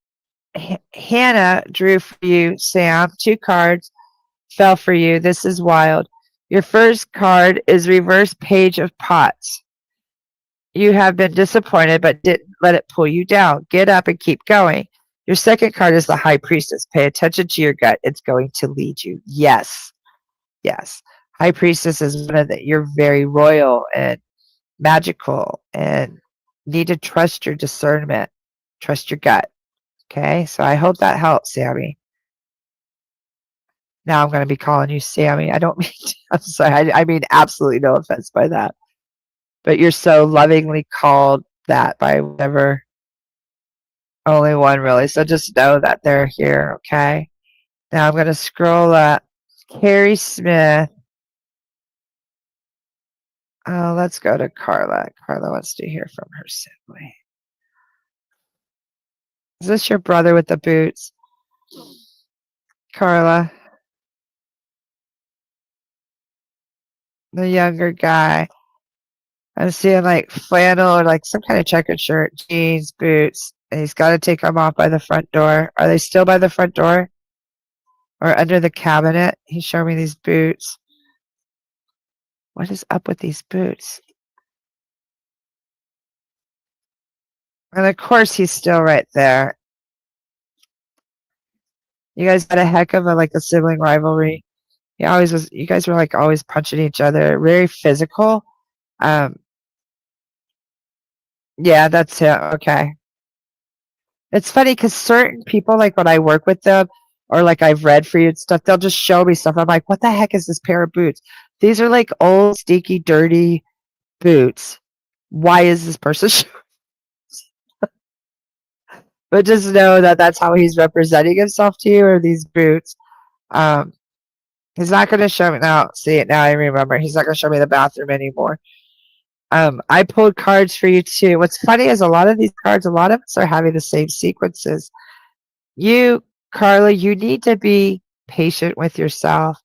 Hannah drew for you, Sam, 2 cards fell for you. This is wild. Your first card is reverse page of pots. You have been disappointed, but didn't let it pull you down. Get up and keep going. Your second card is the high priestess. Pay attention to your gut. It's going to lead you. Yes. Yes. High priestess is one of the, you're very royal and magical and need to trust your discernment. Trust your gut. Okay. So I hope that helps, Sammy. Now I'm going to be calling you Sammy. I don't mean to, I'm sorry. I mean absolutely no offense by that. But you're so lovingly called that by whatever. Only one, really. So just know that they're here, okay? Now I'm going to scroll up. Carrie Smith. Oh, let's go to Carla. Carla wants to hear from her sibling. Is this your brother with the boots? Carla. The younger guy. I'm seeing like flannel or like some kind of checkered shirt, jeans, boots. And he's got to take them off by the front door. Are they still by the front door? Or under the cabinet? He's showing me these boots. What is up with these boots? And of course he's still right there. You guys had a heck of a like a sibling rivalry. He always was. You guys were like always punching each other, very physical. Yeah, that's it. Okay. It's funny because certain people, like when I work with them, or like I've read for you and stuff, they'll just show me stuff. I'm like, what the heck is this pair of boots? These are like old, stinky, dirty boots. Why is this person? But just know that that's how he's representing himself to you, or these boots. Um, he's not going to show me now. See it now. I remember. He's not going to show me the bathroom anymore. I pulled cards for you too. What's funny is a lot of these cards, a lot of us are having the same sequences. You, Carla, you need to be patient with yourself.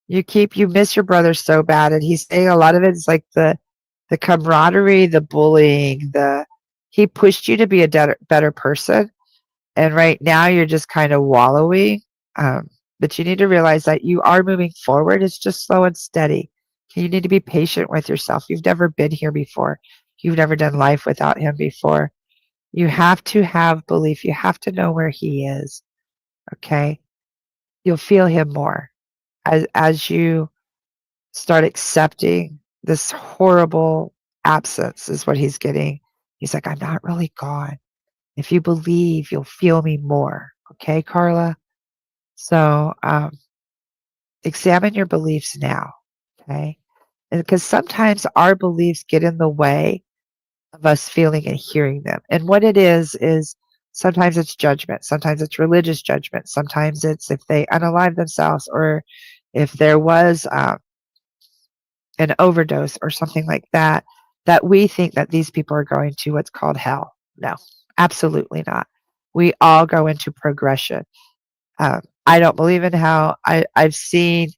You miss your brother so bad, and he's saying a lot of it is like the camaraderie, the bullying, he pushed you to be a better person, and right now you're just kind of wallowing. But you need to realize that you are moving forward. It's just slow and steady. You need to be patient with yourself. You've never been here before. You've never done life without him before. You have to have belief. You have to know where he is. Okay? You'll feel him more as you start accepting this horrible absence is what he's getting. He's like, I'm not really gone. If you believe, you'll feel me more. Okay, Carla? So examine your beliefs now. Okay? Because sometimes our beliefs get in the way of us feeling and hearing them. And what it is sometimes it's judgment. Sometimes it's religious judgment. Sometimes it's if they unalive themselves, or if there was an overdose or something like that, that we think that these people are going to what's called hell. No, absolutely not. We all go into progression. I don't believe in hell. I've seen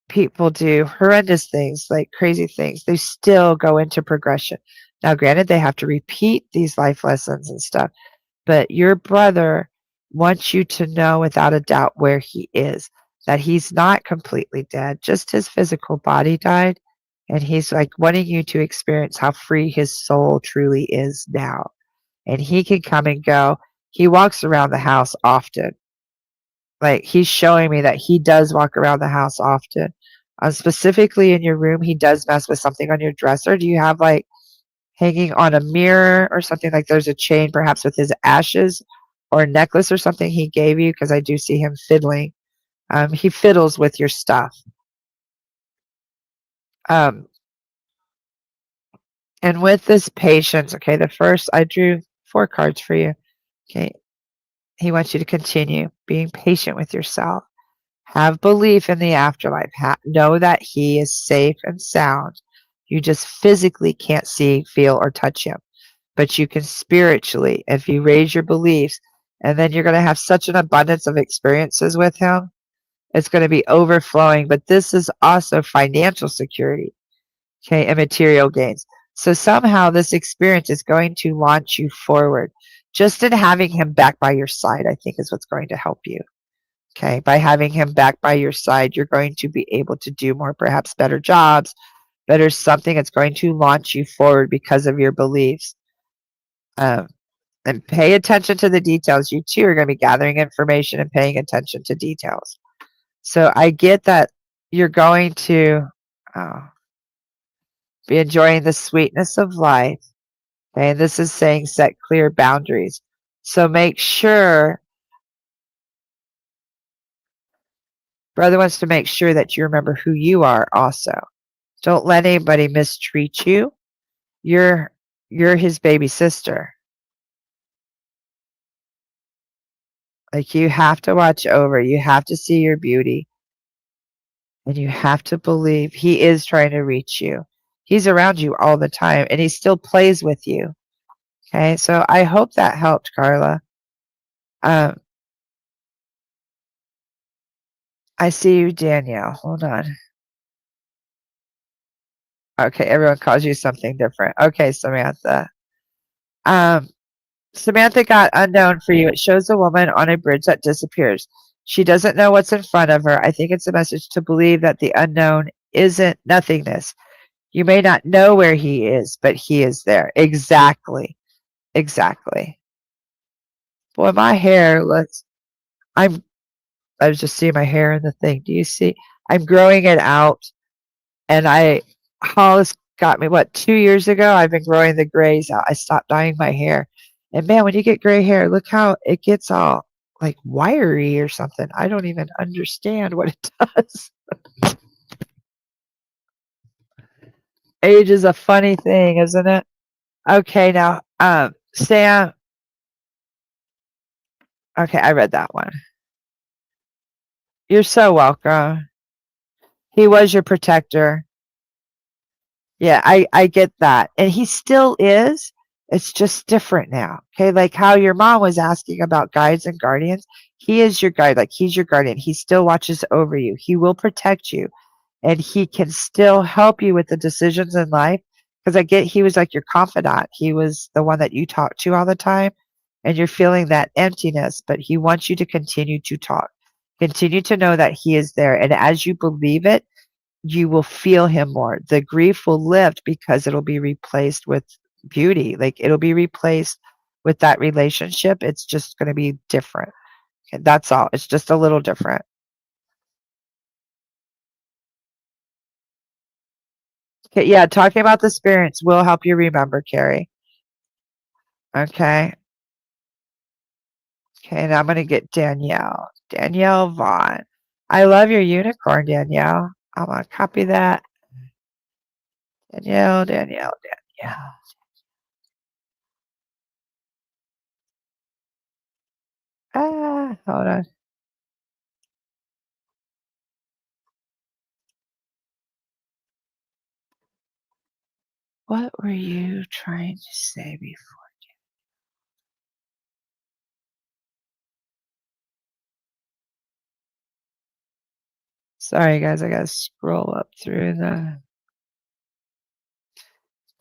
people do horrendous things, like crazy things. They still go into progression. Now, granted, they have to repeat these life lessons and stuff, but your brother wants you to know without a doubt where he is, that he's not completely dead, just his physical body died. And he's like wanting you to experience how free his soul truly is now. And he can come and go. He walks around the house often. Like, he's showing me that he does walk around the house often. Specifically in your room, he does mess with something on your dresser. Do you have, like, hanging on a mirror or something, like there's a chain perhaps with his ashes or a necklace or something he gave you? Because I do see him fiddling. He fiddles with your stuff. Um, and with this patience, okay, the first, I drew 4 cards for you. Okay, he wants you to continue being patient with yourself. Have belief in the afterlife. Know that he is safe and sound. You just physically can't see, feel, or touch him, but you can spiritually if you raise your beliefs. And then you're going to have such an abundance of experiences with him. It's going to be overflowing. But this is also financial security, okay, and material gains. So somehow this experience is going to launch you forward. Just in having him back by your side, I think, is what's going to help you. Okay, by having him back by your side, you're going to be able to do more, perhaps better jobs, better something. It's going to launch you forward because of your beliefs. And pay attention to the details. You too are going to be gathering information and paying attention to details. So I get that you're going to be enjoying the sweetness of life. Okay, and this is saying set clear boundaries. So make sure, brother wants to make sure that you remember who you are also. Don't let anybody mistreat you. You're his baby sister. Like, you have to watch over. You have to see your beauty. And you have to believe he is trying to reach you. He's around you all the time, and he still plays with you. Okay, so I hope that helped, Carla. Um, I see you, Danielle. Hold on. Okay, everyone calls you something different. Okay, Samantha. Um, Samantha got unknown for you. It shows a woman on a bridge that disappears. She doesn't know what's in front of her. I think it's a message to believe that the unknown isn't nothingness. You may not know where he is, but he is there. Exactly. Exactly. Boy, my hair looks, I'm I was just seeing my hair in the thing. Do you see? I'm growing it out, and Hollis got me, what, 2 years ago? I've been growing the grays out. I stopped dyeing my hair. And man, when you get gray hair, look how it gets all like wiry or something. I don't even understand what it does. Age is a funny thing, isn't it? Okay, now, Sam. Okay, I read that one. You're so welcome. He was your protector. Yeah, I get that. And he still is. It's just different now. Okay, like how your mom was asking about guides and guardians. He is your guide, like he's your guardian. He still watches over you. He will protect you, and he can still help you with the decisions in life. Because I get he was like your confidant. He was the one that you talk to all the time, and you're feeling that emptiness, but he wants you to continue to talk. Continue to know that he is there. And as you believe it, you will feel him more. The grief will lift because it'll be replaced with beauty. Like, it'll be replaced with that relationship. It's just going to be different. Okay, that's all. It's just a little different. Okay, yeah, talking about the spirits will help you remember, Carrie. Okay. Okay, and I'm going to get Danielle. Danielle Vaughn. I love your unicorn, Danielle. I'm going to copy that. Danielle. Hold on. What were you trying to say before? Sorry, guys, I gotta scroll up through the.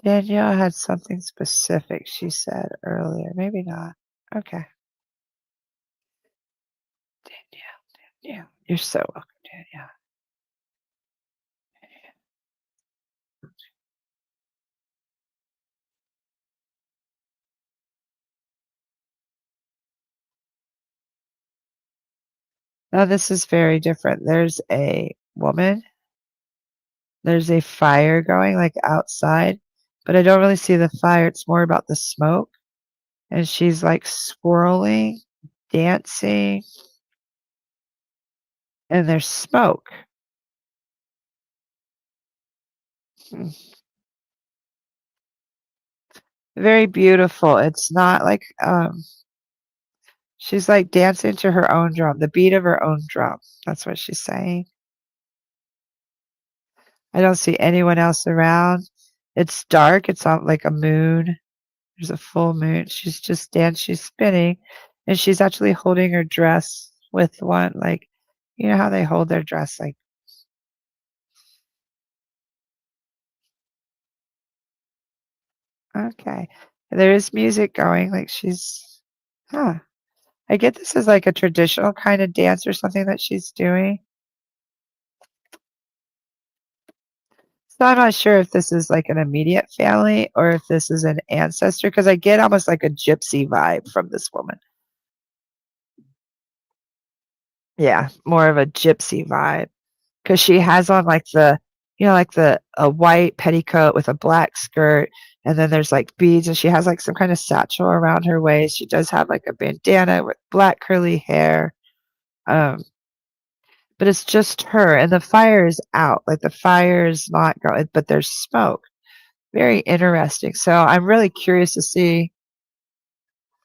Danielle had something specific she said earlier. Maybe not. Okay. Danielle. You're so welcome, Danielle. Now this is very different. There's a woman. There's a fire going like outside, but I don't really see the fire. It's more about the smoke. And she's like swirling, dancing, and there's smoke. Hmm. Very beautiful. It's not like she's like dancing to her own drum, the beat of her own drum. That's what she's saying. I don't see anyone else around. It's dark. It's on like a moon. There's a full moon. She's just she's spinning, and she's actually holding her dress with one, like, you know how they hold their dress, like, okay. There is music going, like huh. I get this as like a traditional kind of dance or something that she's doing. So I'm not sure if this is like an immediate family or if this is an ancestor, because I get almost like a gypsy vibe from this woman. Yeah, more of a gypsy vibe. 'Cause she has on, like, like the a white petticoat with a black skirt, and then there's, like, beads, and she has, like, some kinda satchel around her waist. She does have, like, a bandana with black curly hair, um, but it's just her, and the fire is out, like, the fire is not going, but there's smoke. Very interesting. So I'm really curious to see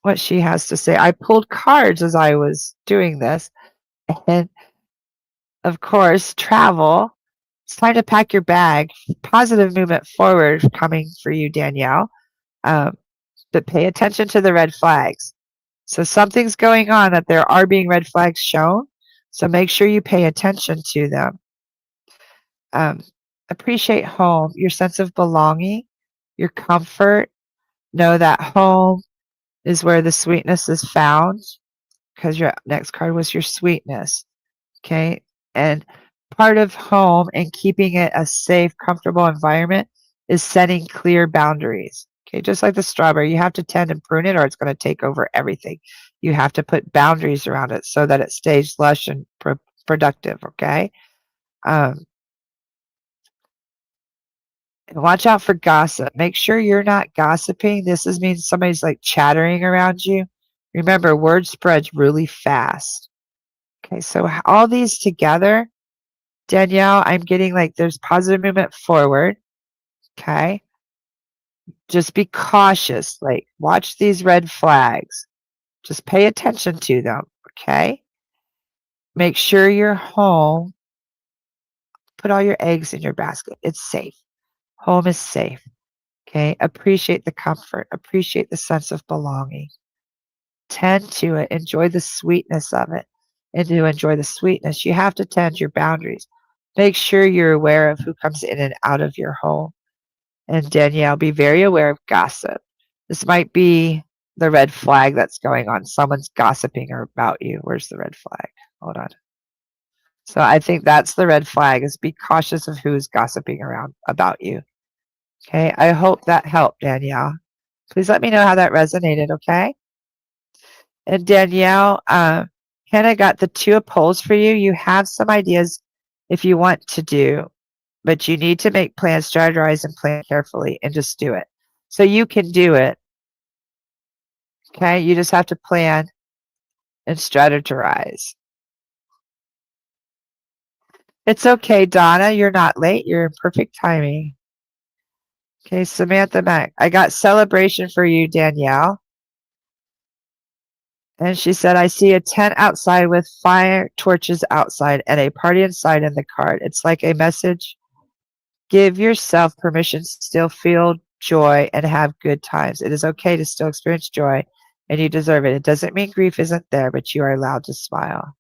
what she has to say. I pulled cards as I was doing this, and, of course, travel. It's time to pack your bag. Positive movement forward coming for you, Danielle. Um, but pay attention to the red flags. So something's going on that there are being red flags shown. So make sure you pay attention to them. Um, appreciate home, your sense of belonging, your comfort. Know that home is where the sweetness is found, because your next card was your sweetness. Okay. And part of home and keeping it a safe, comfortable environment is setting clear boundaries. Okay. Just like the strawberry, you have to tend and prune it or it's going to take over everything. You have to put boundaries around it so that it stays lush and productive. Okay. Um, and watch out for gossip. Make sure you're not gossiping. This means somebody's like chattering around you. Remember, word spreads really fast. Okay. So all these together, Danielle, I'm getting like there's positive movement forward. Okay. Just be cautious. Like, watch these red flags. Just pay attention to them. Okay. Make sure you're home. Put all your eggs in your basket. It's safe. Home is safe. Okay. Appreciate the comfort. Appreciate the sense of belonging. Tend to it. Enjoy the sweetness of it. And to enjoy the sweetness, you have to tend your boundaries. Make sure you're aware of who comes in and out of your home. And Danielle, be very aware of gossip. This might be the red flag that's going on. Someone's gossiping about you. Where's the red flag? Hold on. So I think that's the red flag, is be cautious of who's gossiping around about you. Okay. I hope that helped, Danielle. Please let me know how that resonated. Okay. And Danielle, Hannah got the two of poles for you. You have some ideas if you want to do, but you need to make plans, strategize, and plan carefully, and just do it. So you can do it. Okay, you just have to plan and strategize. It's okay, Donna. You're not late. You're in perfect timing. Okay, Samantha Mack. I got celebration for you, Danielle. And she said, I see a tent outside with fire torches outside and a party inside in the card. It's like a message. Give yourself permission to still feel joy and have good times. It is okay to still experience joy, and you deserve it. It doesn't mean grief isn't there, but you are allowed to smile.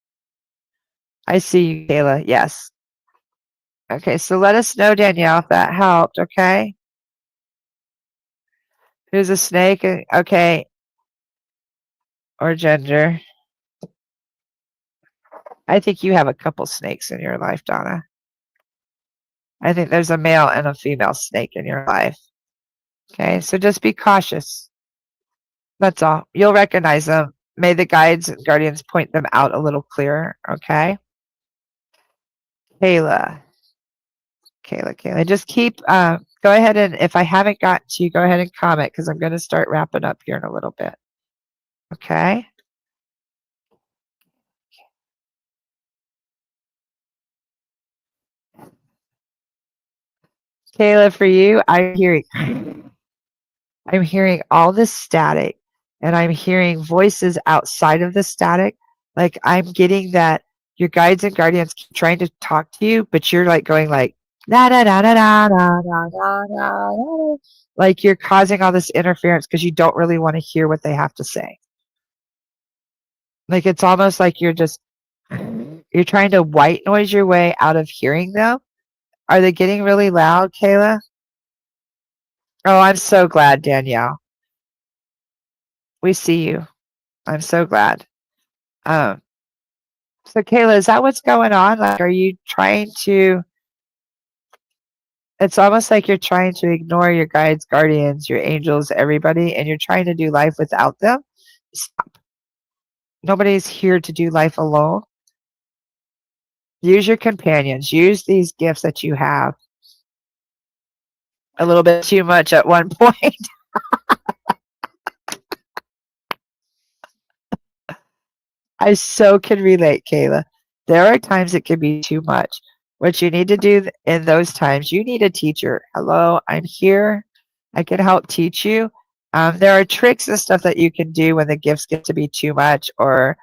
I see you, Kayla. Yes. Okay, so let us know, Danielle, if that helped, okay? Who's a snake? Okay. Or gender. I think you have a couple snakes in your life, Donna. I think there's a male and a female snake in your life. Okay, so just be cautious. That's all. You'll recognize them may the guides and guardians point them out a little clearer, okay? Kayla. Just keep, go ahead and if I haven't got to you, go ahead and comment because I'm going to start wrapping up here in a little bit. Okay? Kayla, for you, I'm hearing all this static and I'm hearing voices outside of the static. Like I'm getting that your guides and guardians keep trying to talk to you, but you're like going like da da da da da da da da da, like you're causing all this interference because you don't really want to hear what they have to say. Like it's almost like you're trying to white noise your way out of hearing them. Are they getting really loud, Kayla? Oh, I'm so glad, Danielle. We see you. I'm so glad. Um, so Kayla, is that what's going on? Like, are you trying to, it's almost like you're trying to ignore your guides, guardians, your angels, everybody, and you're trying to do life without them? Stop. Nobody's here to do life alone. Use your companions. Use these gifts that you have. A little bit too much at one point. I so can relate, Kayla. There are times it can be too much. What you need to do in those times, you need a teacher. Hello, I'm here. I can help teach you. There are tricks and stuff that you can do when the gifts get to be too much or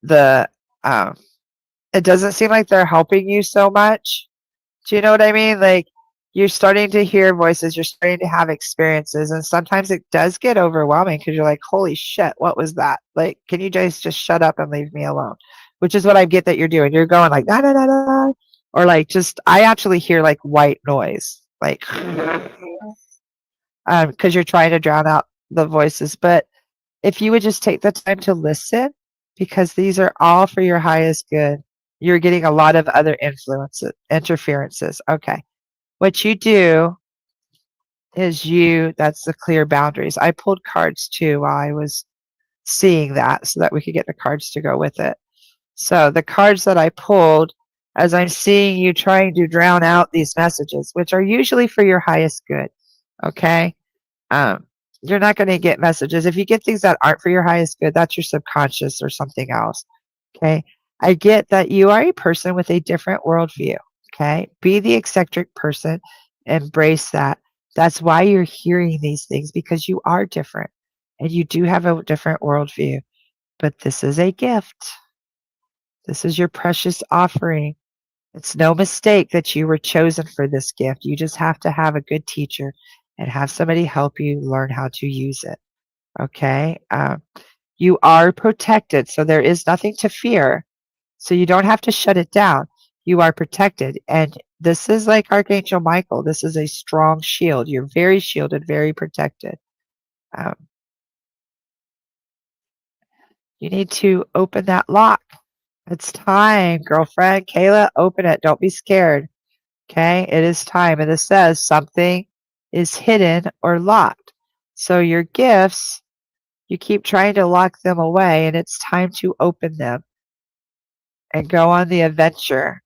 the um, it doesn't seem like they're helping you so much. Do you know what I mean? Like you're starting to hear voices, you're starting to have experiences, and sometimes it does get overwhelming because you're like, holy shit, what was that? Like, can you guys just shut up and leave me alone? Which is what I get that you're doing. You're going like da da da da, or like just I actually hear like white noise, like because you're trying to drown out the voices. But if you would just take the time to listen, because these are all for your highest good. You're getting a lot of other interferences. Okay. What you do is that's the clear boundaries. I pulled cards too while I was seeing that so that we could get the cards to go with it. So the cards that I pulled, as I'm seeing you trying to drown out these messages, which are usually for your highest good. Okay. Um, you're not going to get messages. If you get things that aren't for your highest good, that's your subconscious or something else. Okay. I get that you are a person with a different worldview. Okay. Be the eccentric person. Embrace that. That's why you're hearing these things because you are different and you do have a different worldview. But this is a gift. This is your precious offering. It's no mistake that you were chosen for this gift. You just have to have a good teacher and have somebody help you learn how to use it. Okay. You are protected, so there is nothing to fear. So you don't have to shut it down. You are protected. And this is like Archangel Michael. This is a strong shield. You're very shielded, very protected. Um, you need to open that lock. It's time, girlfriend. Kayla, open it. Don't be scared. Okay, it is time. And it says something is hidden or locked. So your gifts, you keep trying to lock them away, and it's time to open them and go on the adventure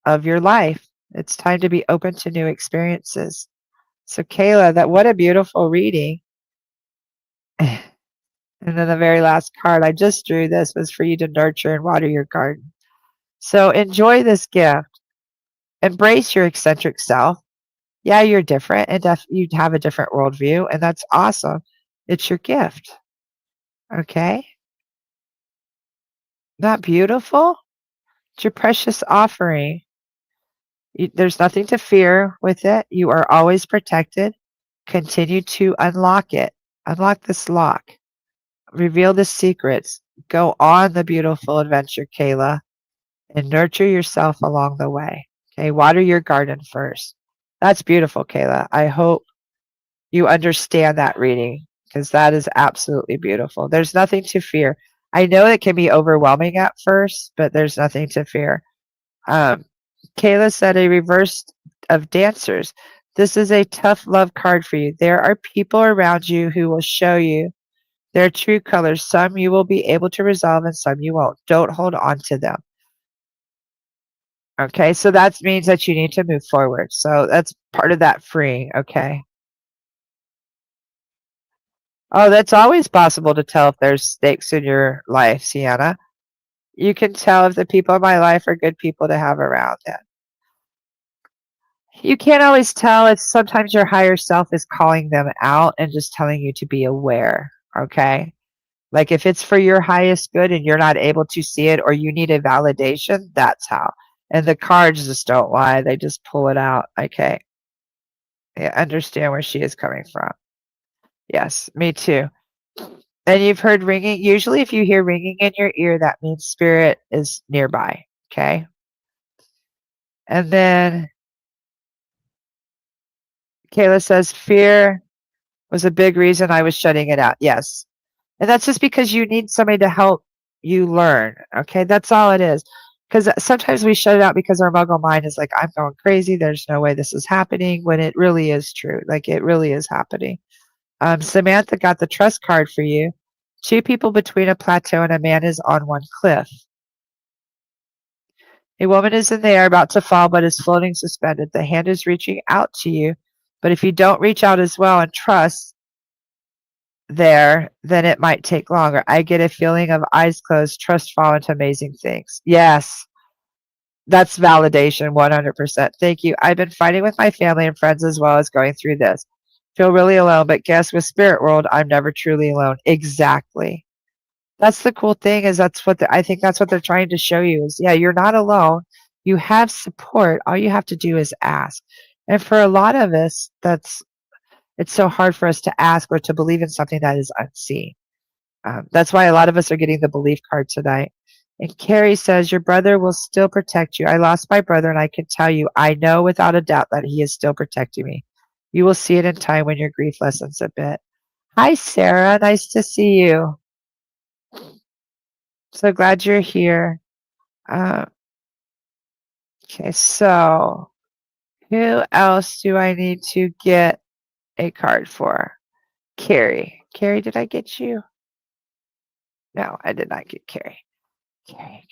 of your life. It's time to be open to new experiences. So Kayla, that what a beautiful reading. And then the very last card I just drew this was for you to nurture and water your garden. So enjoy this gift. Embrace your eccentric self. Yeah, you're different and you have a different worldview, and that's awesome. It's your gift. Okay? Not beautiful? It's your precious offering. There's nothing to fear with it. You are always protected. Continue to unlock it. Unlock this lock. Reveal the secrets. Go on the beautiful adventure, Kayla, and nurture yourself along the way. Okay, water your garden first. That's beautiful, Kayla. I hope you understand that reading because that is absolutely beautiful. There's nothing to fear. I know it can be overwhelming at first, but there's nothing to fear. Um, Kayla said a reverse of dancers. This is a tough love card for you. There are people around you who will show you Their true colors. Some you will be able to resolve and some you won't. Don't hold on to them. Okay, so that means that you need to move forward. So that's part of that freeing, okay? Oh, that's always possible to tell if there's stakes in your life, Sienna. You can tell if the people in my life are good people to have around. And you can't always tell if sometimes your higher self is calling them out and just telling you to be aware, okay? Like if it's for your highest good and you're not able to see it or you need a validation, that's how. And the cards just don't lie. They just pull it out. Okay. I understand where she is coming from. Yes, me too. And you've heard ringing. Usually, if you hear ringing in your ear, that means spirit is nearby. Okay. And then Kayla says, fear was a big reason I was shutting it out. Yes. And that's just because you need somebody to help you learn. Okay. That's all it is. Because sometimes we shut it out because our muggle mind is like, I'm going crazy. There's no way this is happening when it really is true. Like it really is happening. Samantha got the trust card for you. Two people between a plateau and a man is on one cliff. A woman is in the air about to fall but is floating suspended. The hand is reaching out to you. But if you don't reach out as well and trust there, then it might take longer. I get a feeling of eyes closed, trust fall into amazing things. Yes, that's validation 100%. Thank you. I've been fighting with my family and friends as well as going through this. Feel really alone, but guess with Spirit World, I'm never truly alone. Exactly. That's the cool thing is that's what I think that's what they're trying to show you is, yeah, you're not alone. You have support. All you have to do is ask. And for a lot of us, it's so hard for us to ask or to believe in something that is unseen. That's why a lot of us are getting the belief card tonight. And Carrie says, your brother will still protect you. I lost my brother, and I can tell you, I know without a doubt that he is still protecting me. You will see it in time when your grief lessens a bit. Hi, Sarah. Nice to see you. So glad you're here. Uh, okay, so who else do I need to get a card for? Carrie. Carrie, did I get you? No, I did not get Carrie. Carrie.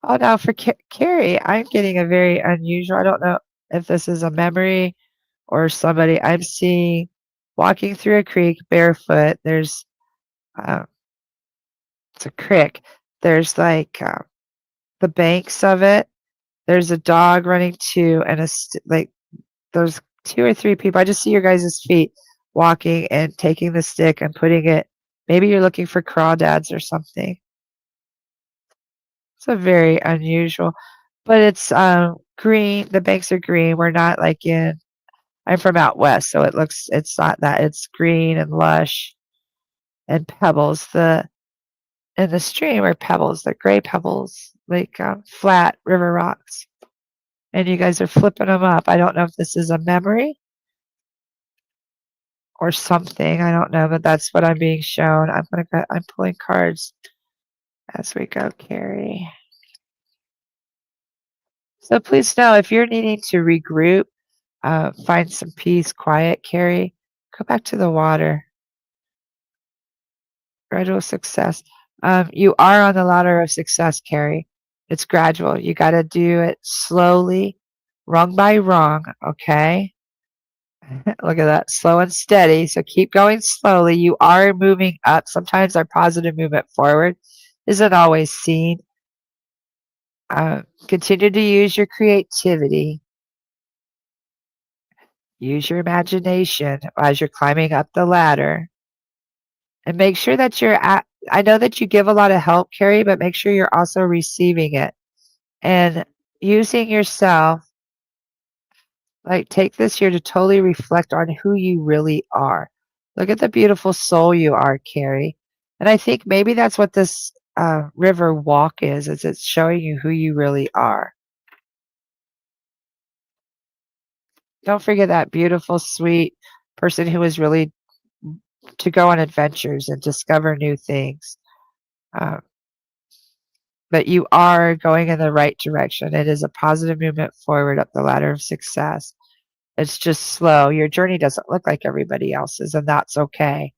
Oh, now for Carrie, I'm getting a very unusual. I don't know if this is a memory or somebody I'm seeing walking through a creek barefoot. There's, uh, it's a creek. There's like the banks of it. There's a dog running to, and like there's two or three people. I just see your guys' feet walking and taking the stick and putting it. Maybe you're looking for crawdads or something. It's a very unusual, but it's green. The banks are green. We're not like in. I'm from out west, so it's not that. It's green and lush and pebbles. The in the stream are pebbles. They're gray pebbles, like flat river rocks. And you guys are flipping them up. I don't know if this is a memory or something. I don't know, but that's what I'm being shown. I'm pulling cards as we go, Carrie. So please know if you're needing to regroup, find some peace, quiet, Carrie, go back to the water. Gradual success. You are on the ladder of success, Carrie. It's gradual. You got to do it slowly, rung by rung, okay? Look at that, slow and steady. So keep going slowly. You are moving up. Sometimes our positive movement forward isn't always seen. Continue to use your creativity. Use your imagination as you're climbing up the ladder. And make sure that I know that you give a lot of help, Carrie, but make sure you're also receiving it. And using yourself, like take this year to totally reflect on who you really are. Look at the beautiful soul you are, Carrie. And I think maybe that's what this river walk is it's showing you who you really are. Don't forget that beautiful, sweet person who is really to go on adventures and discover new things. Um, but you are going in the right direction. It is a positive movement forward up the ladder of success. It's just slow. Your journey doesn't look like everybody else's, and that's okay.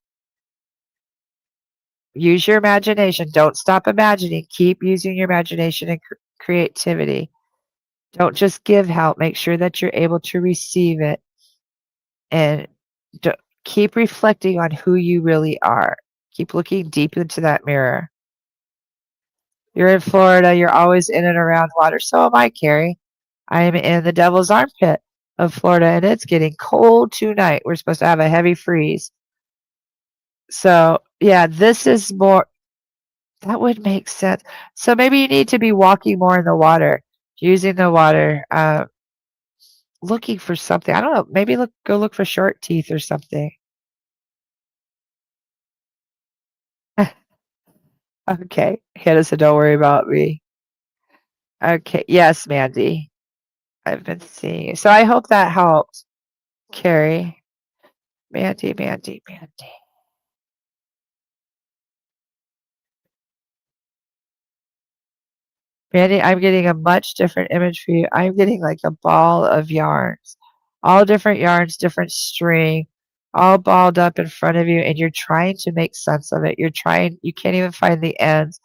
Use your imagination. Don't stop imagining. Keep using your imagination and creativity. Don't just give help. Make sure that you're able to receive it, and keep reflecting on who you really are. Keep looking deep into that mirror. You're in Florida. You're always in and around water. So am I, Carrie. I am in the devil's armpit of Florida, and it's getting cold tonight. We're supposed to have a heavy freeze. So, yeah, this is more, that would make sense. So maybe you need to be walking more in the water, using the water, looking for something. I don't know. Maybe go look for short teeth or something. Okay. Hannah said, don't worry about me. Okay. Yes, Mandy. I've been seeing you. So I hope that helped, Carrie. Mandy, Mandy, Mandy. Mandy, I'm getting a much different image for you. I'm getting like a ball of yarns, all different yarns, different string, all balled up in front of you, and you're trying to make sense of it. You're trying, you can't even find the ends.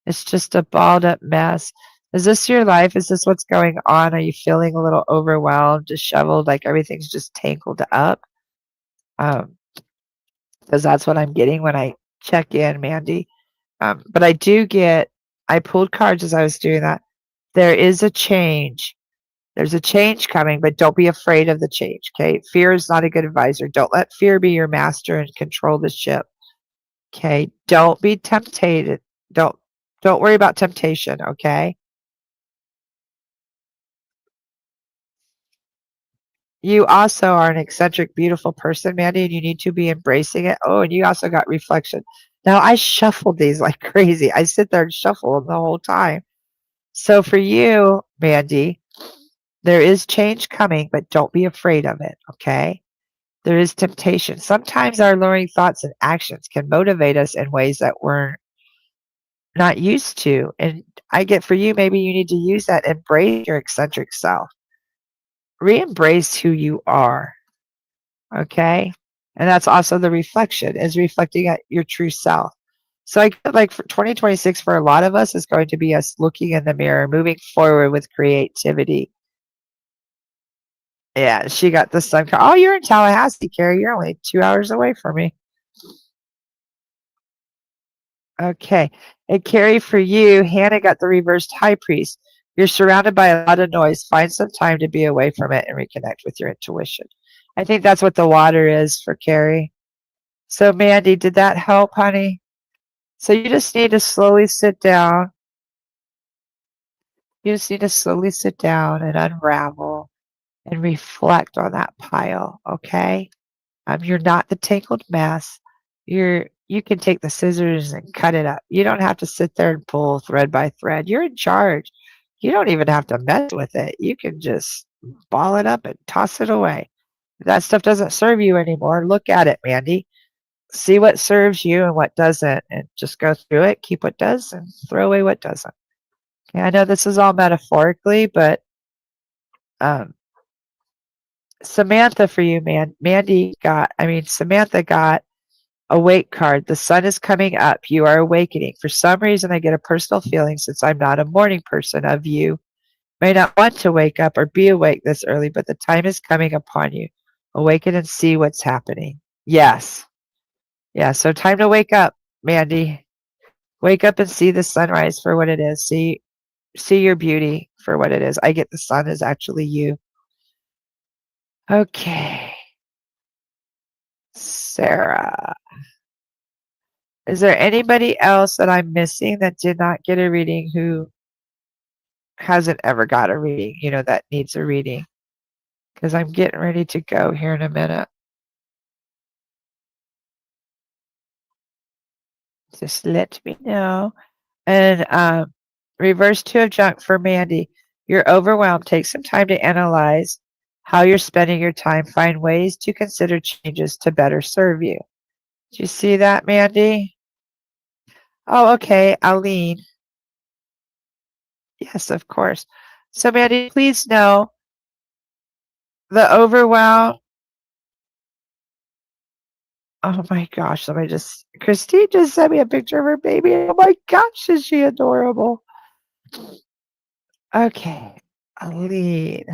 It's just a balled up mess. Is this your life? Is this what's going on? Are you feeling a little overwhelmed, disheveled, like everything's just tangled up? Because that's what I'm getting when I check in, Mandy. But I pulled cards as I was doing that. There is a change. There's a change coming, but don't be afraid of the change, okay? Fear is not a good advisor. Don't let fear be your master and control the ship, okay? Don't be tempted. Don't don't worry about temptation, okay? You also are an eccentric, beautiful person, Mandy, and you need to be embracing it. Oh, and you also got reflection. Now, I shuffled these like crazy. I sit there and shuffle them the whole time. So for you, Mandy, there is change coming, but don't be afraid of it, okay? There is temptation. Sometimes our luring thoughts and actions can motivate us in ways that we're not used to. And I get for you, maybe you need to use that, embrace your eccentric self, re embrace who you are, okay? And that's also the reflection, is reflecting at your true self. So I get like for 2026 for a lot of us is going to be us looking in the mirror, moving forward with creativity. Yeah, she got the sun. Oh, you're in Tallahassee, Carrie. You're only 2 hours away from me. Okay. And Carrie, for you, Hannah got the reversed high priest. You're surrounded by a lot of noise. Find some time to be away from it and reconnect with your intuition. I think that's what the water is for Carrie. So, Mandy, did that help, honey? So you just need to slowly sit down. You just need to slowly sit down and unravel and reflect on that pile, okay? You're not the tangled mess. You can take the scissors and cut it up. You don't have to sit there and pull thread by thread. You're in charge. You don't even have to mess with it. You can just ball it up and toss it away. If that stuff doesn't serve you anymore, look at it, Mandy. See what serves you and what doesn't, and just go through it. Keep what does and throw away what doesn't. Okay, I know this is all metaphorically, but um, Samantha for you, man. Samantha got awake card. The sun is coming up. You are awakening. For some reason, I get a personal feeling, since I'm not a morning person, of you may not want to wake up or be awake this early, but the time is coming upon you. Awaken and see what's happening. Yes. Yeah. So time to wake up, Mandy. Wake up and see the sunrise for what it is. See your beauty for what it is. I get the sun is actually you. Okay. Sarah. Is there anybody else that I'm missing that did not get a reading, who hasn't ever got a reading, that needs a reading? Because I'm getting ready to go here in a minute. Just let me know. And reverse 2 of junk for Mandy. You're overwhelmed. Take some time to analyze how you're spending your time. Find ways to consider changes to better serve you. Do you see that, Mandy? Oh, okay. Aline. Yes, of course. So, Mandy, please know the overwhelm. Oh my gosh, somebody just, Christine just sent me a picture of her baby. Oh my gosh, is she adorable? Okay, Aline.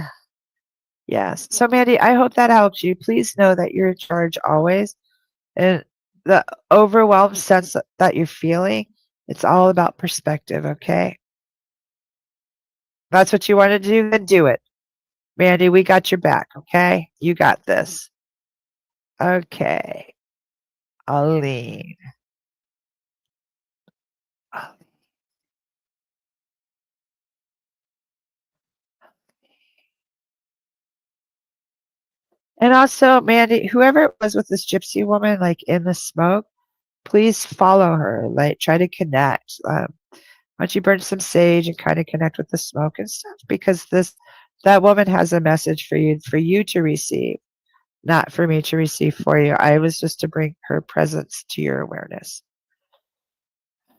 Yes. So, Mandy, I hope that helps you. Please know that you're in charge always. And the overwhelmed sense that you're feeling, it's all about perspective, okay? That's what you want to do, then do it. Mandy, we got your back, okay? You got this. Okay, Aline. And also, Mandy, whoever it was with this gypsy woman, like in the smoke, please follow her. Like, try to connect. Why don't you burn some sage and kind of connect with the smoke and stuff? Because that woman has a message for you to receive, not for me to receive for you. I was just to bring her presence to your awareness.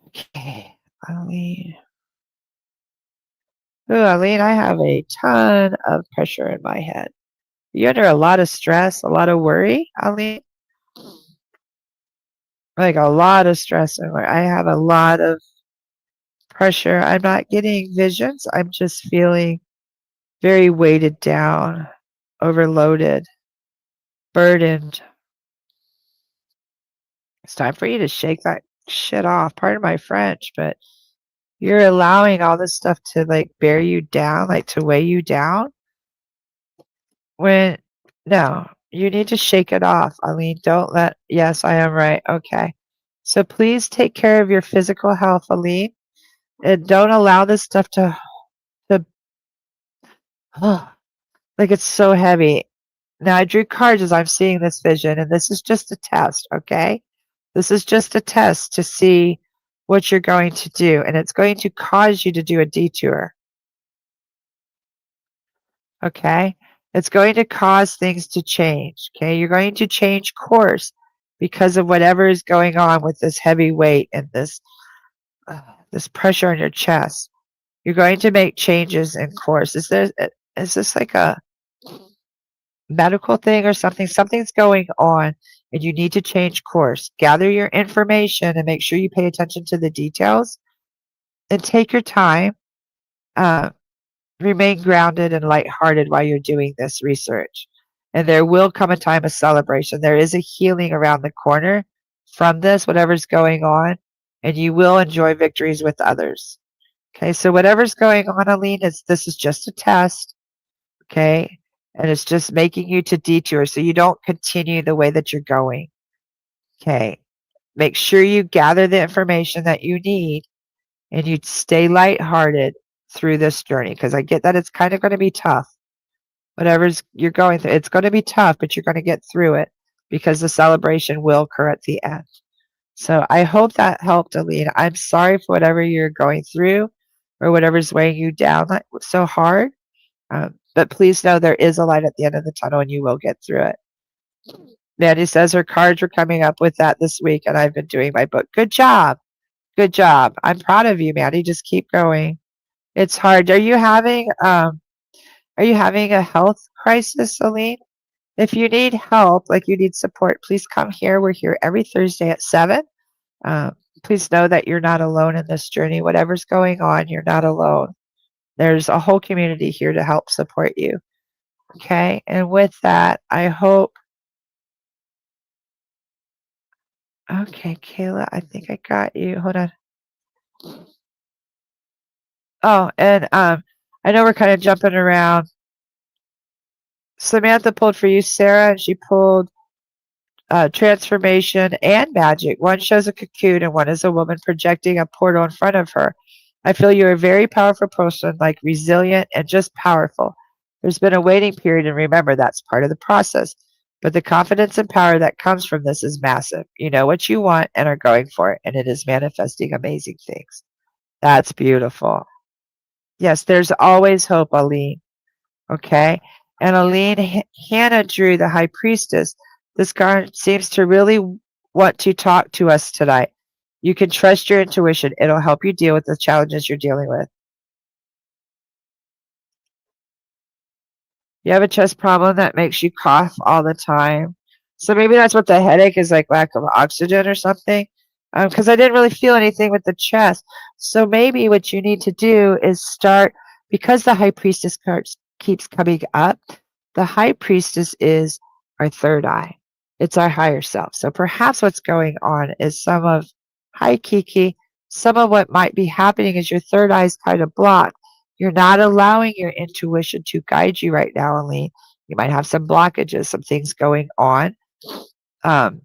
Okay, Aline. Ooh, Aline, I have a ton of pressure in my head. You under a lot of stress, a lot of worry, Aline? Like a lot of stress and worry. I have a lot of pressure. I'm not getting visions. I'm just feeling very weighted down, overloaded, burdened. It's time for you to shake that shit off. Pardon my French, but you're allowing all this stuff to like bear you down, like to weigh you down. When no, you need to shake it off. I mean, don't let, yes, I am right. Okay. So please take care of your physical health, Aline, and don't allow this stuff to like it's so heavy. Now I drew cards as I'm seeing this vision, and this is just a test, okay? This is just a test to see what you're going to do, and it's going to cause you to do a detour, okay? It's going to cause things to change, okay? You're going to change course because of whatever is going on with this heavy weight and this pressure on your chest. You're going to make changes in course. Is this like a medical thing or something? Something's going on and you need to change course. Gather your information and make sure you pay attention to the details and take your time. Uh, Remain grounded and lighthearted while you're doing this research. And there will come a time of celebration. There is a healing around the corner from this, whatever's going on, and you will enjoy victories with others. Okay, so whatever's going on, Aline, this is just a test. Okay, and it's just making you to detour so you don't continue the way that you're going. Okay, make sure you gather the information that you need and you stay lighthearted through this journey because I get that it's kind of going to be tough. Whatever's you're going through, it's going to be tough, but you're going to get through it because the celebration will occur at the end. So I hope that helped, Aline. I'm sorry for whatever you're going through or whatever's weighing you down so hard. But please know there is a light at the end of the tunnel and you will get through it. Mandy says her cards were coming up with that this week and I've been doing my book. Good job. Good job. I'm proud of you, Mandy. Just keep going. It's hard. Are you having a health crisis, Aline? If you need help, like you need support, please come here. We're here every Thursday at 7. Um, please know that you're not alone in this journey. Whatever's going on, you're not alone. There's a whole community here to help support you. Okay. And with that, I hope. Okay, Kayla, I think I got you. Hold on. Oh, and I know we're kind of jumping around. Samantha pulled for you, Sarah, and she pulled transformation and magic. One shows a cocoon and one is a woman projecting a portal in front of her. I feel you're a very powerful person, like resilient and just powerful. There's been a waiting period, and remember, that's part of the process. But the confidence and power that comes from this is massive. You know what you want and are going for it, and it is manifesting amazing things. That's beautiful. Yes, there's always hope, Aline. Okay. And Aline, Hannah drew the high priestess. This card seems to really want to talk to us tonight. You can trust your intuition. It'll help you deal with the challenges you're dealing with. You have a chest problem that makes you cough all the time. So maybe that's what the headache is, like lack of oxygen or something. Because I didn't really feel anything with the chest. So maybe what you need to do is start, because the high priestess card keeps coming up. The high priestess is our third eye. It's our higher self. So perhaps what's going on is hi Kiki, some of what might be happening is your third eye is kind of blocked. You're not allowing your intuition to guide you right now, Aline. You might have some blockages, some things going on. Um,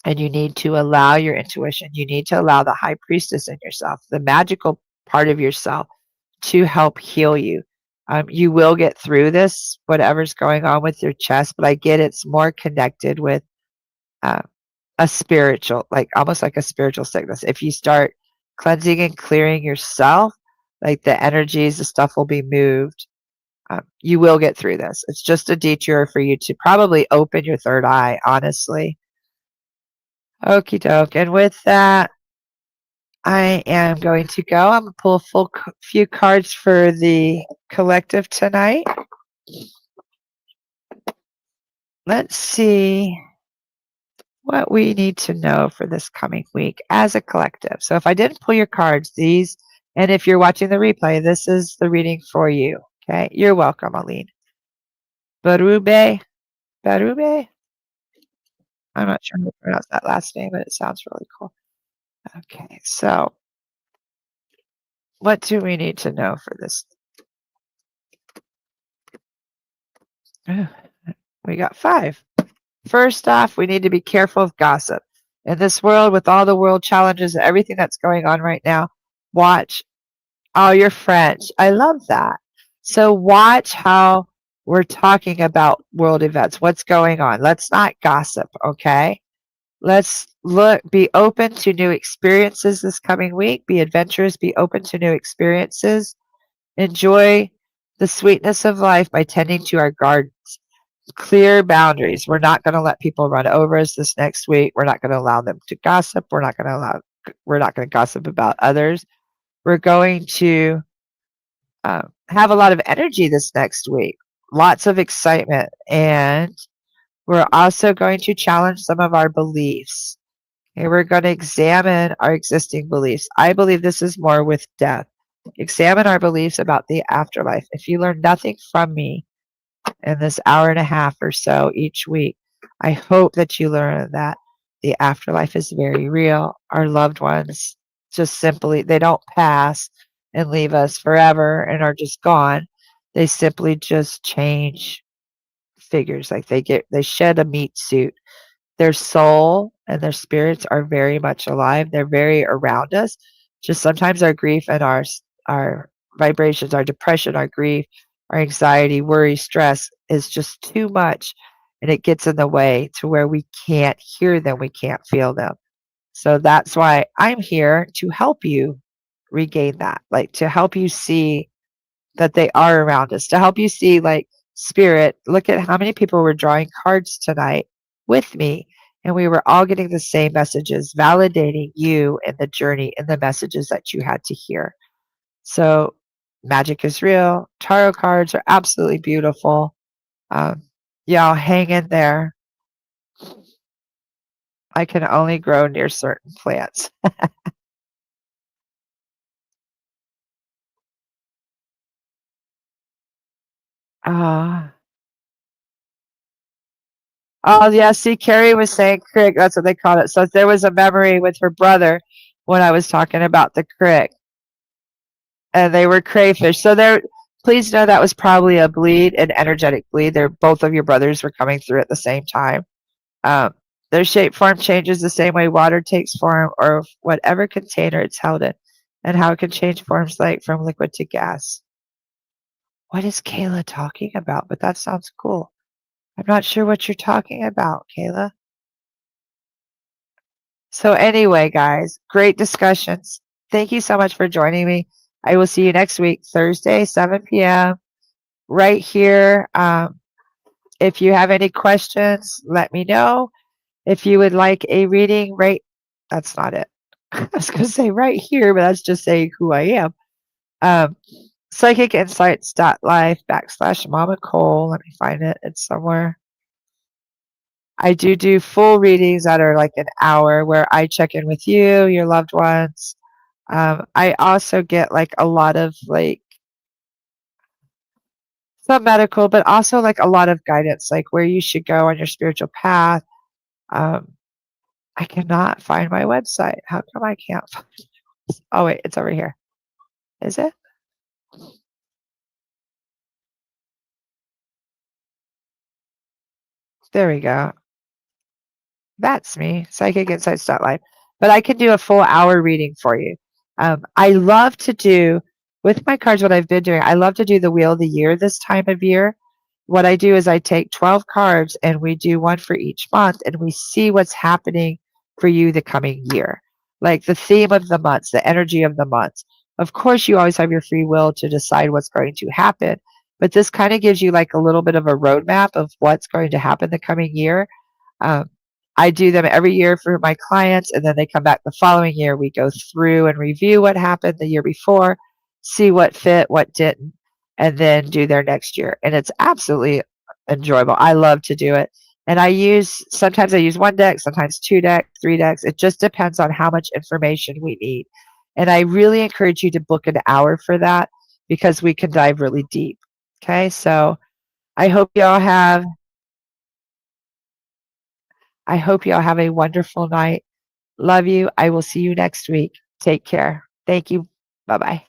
and you need to allow your intuition. You need to allow the high priestess in yourself, the magical part of yourself, to help heal you. You will get through this, whatever's going on with your chest, but I get it's more connected with uh, a spiritual, like almost like a spiritual sickness. If you start cleansing and clearing yourself, like the energies, the stuff will be moved. You will get through this. It's just a detour for you to probably open your third eye, honestly. Okie doke. And with that, I am going to go. I'm going to pull a few cards for the collective tonight. Let's see what we need to know for this coming week as a collective. So if I didn't pull your cards, and if you're watching the replay, this is the reading for you. Okay. You're welcome, Aline. Barube. Barube? I'm not sure how to pronounce that last name, but it sounds really cool. Okay. So what do we need to know for this? We got 5. First off, we need to be careful of gossip. In this world, with all the world challenges and everything that's going on right now, watch. Oh, you're French. I love that. So watch how we're talking about world events. What's going on? Let's not gossip, okay? Let's be open to new experiences this coming week. Be adventurous. Be open to new experiences. Enjoy the sweetness of life by tending to our gardens. Clear boundaries. We're not going to let people run over us this next week. We're not going to allow them to gossip. We're not going to gossip about others. We're going to have a lot of energy this next week. Lots of excitement. And we're also going to challenge some of our beliefs. Okay, we're going to examine our existing beliefs. I believe this is more with death. Examine our beliefs about the afterlife. If you learn nothing from me in this hour and a half or so each week, I hope that you learn that the afterlife is very real. Our loved ones just simply, they don't pass and leave us forever and are just gone. They simply just change figures. Like they shed a meat suit. Their soul and their spirits are very much alive. They're very around us. Just sometimes our grief and our vibrations, our depression, our grief, our anxiety, worry, stress is just too much, and it gets in the way to where we can't hear them, we can't feel them. So that's why I'm here to help you regain that, like to help you see that they are around us, to help you see, like, spirit. Look at how many people were drawing cards tonight with me, and we were all getting the same messages, validating you and the journey and the messages that you had to hear. So magic is real. Tarot cards are absolutely beautiful. Y'all hang in there. I can only grow near certain plants. uh, oh, yeah. See, Carrie was saying crick. That's what they called it. So there was a memory with her brother when I was talking about the crick, and they were crayfish. So there, please know that was probably a bleed, an energetic bleed. They're both of your brothers were coming through at the same time. Um, their shape form changes the same way water takes form or whatever container it's held in, and how it can change forms like from liquid to gas. What is Kayla talking about? But that sounds cool. I'm not sure what you're talking about, Kayla. So anyway, guys, great discussions. Thank you so much for joining me. I will see you next week, Thursday, 7 p.m. right here. If you have any questions, let me know. If you would like a reading, that's not it. I was going to say right here, but that's just saying who I am. PsychicInsights.Life /MamaCole. Let me find it. It's somewhere. I do full readings that are like an hour where I check in with you, your loved ones. I also get like a lot of like some medical, but also like a lot of guidance, like where you should go on your spiritual path. Um, I cannot find my website. How come I can't find it? Oh, wait, it's over here. Is it? There we go. That's me, PsychicInsights.Life. But I can do a full hour reading for you. I love to do, with my cards, what I've been doing, I love to do the Wheel of the Year this time of year. What I do is I take 12 cards and we do one for each month and we see what's happening for you the coming year. Like the theme of the months, the energy of the months. Of course, you always have your free will to decide what's going to happen, but this kind of gives you like a little bit of a roadmap of what's going to happen the coming year. Um, I do them every year for my clients, and then they come back the following year. We go through and review what happened the year before, see what fit, what didn't, and then do their next year. And it's absolutely enjoyable. I love to do it. And sometimes I use one deck, sometimes two decks, three decks. It just depends on how much information we need. And I really encourage you to book an hour for that because we can dive really deep. Okay, so I hope y'all have I hope y'all have a wonderful night. Love you. I will see you next week. Take care. Thank you. Bye bye.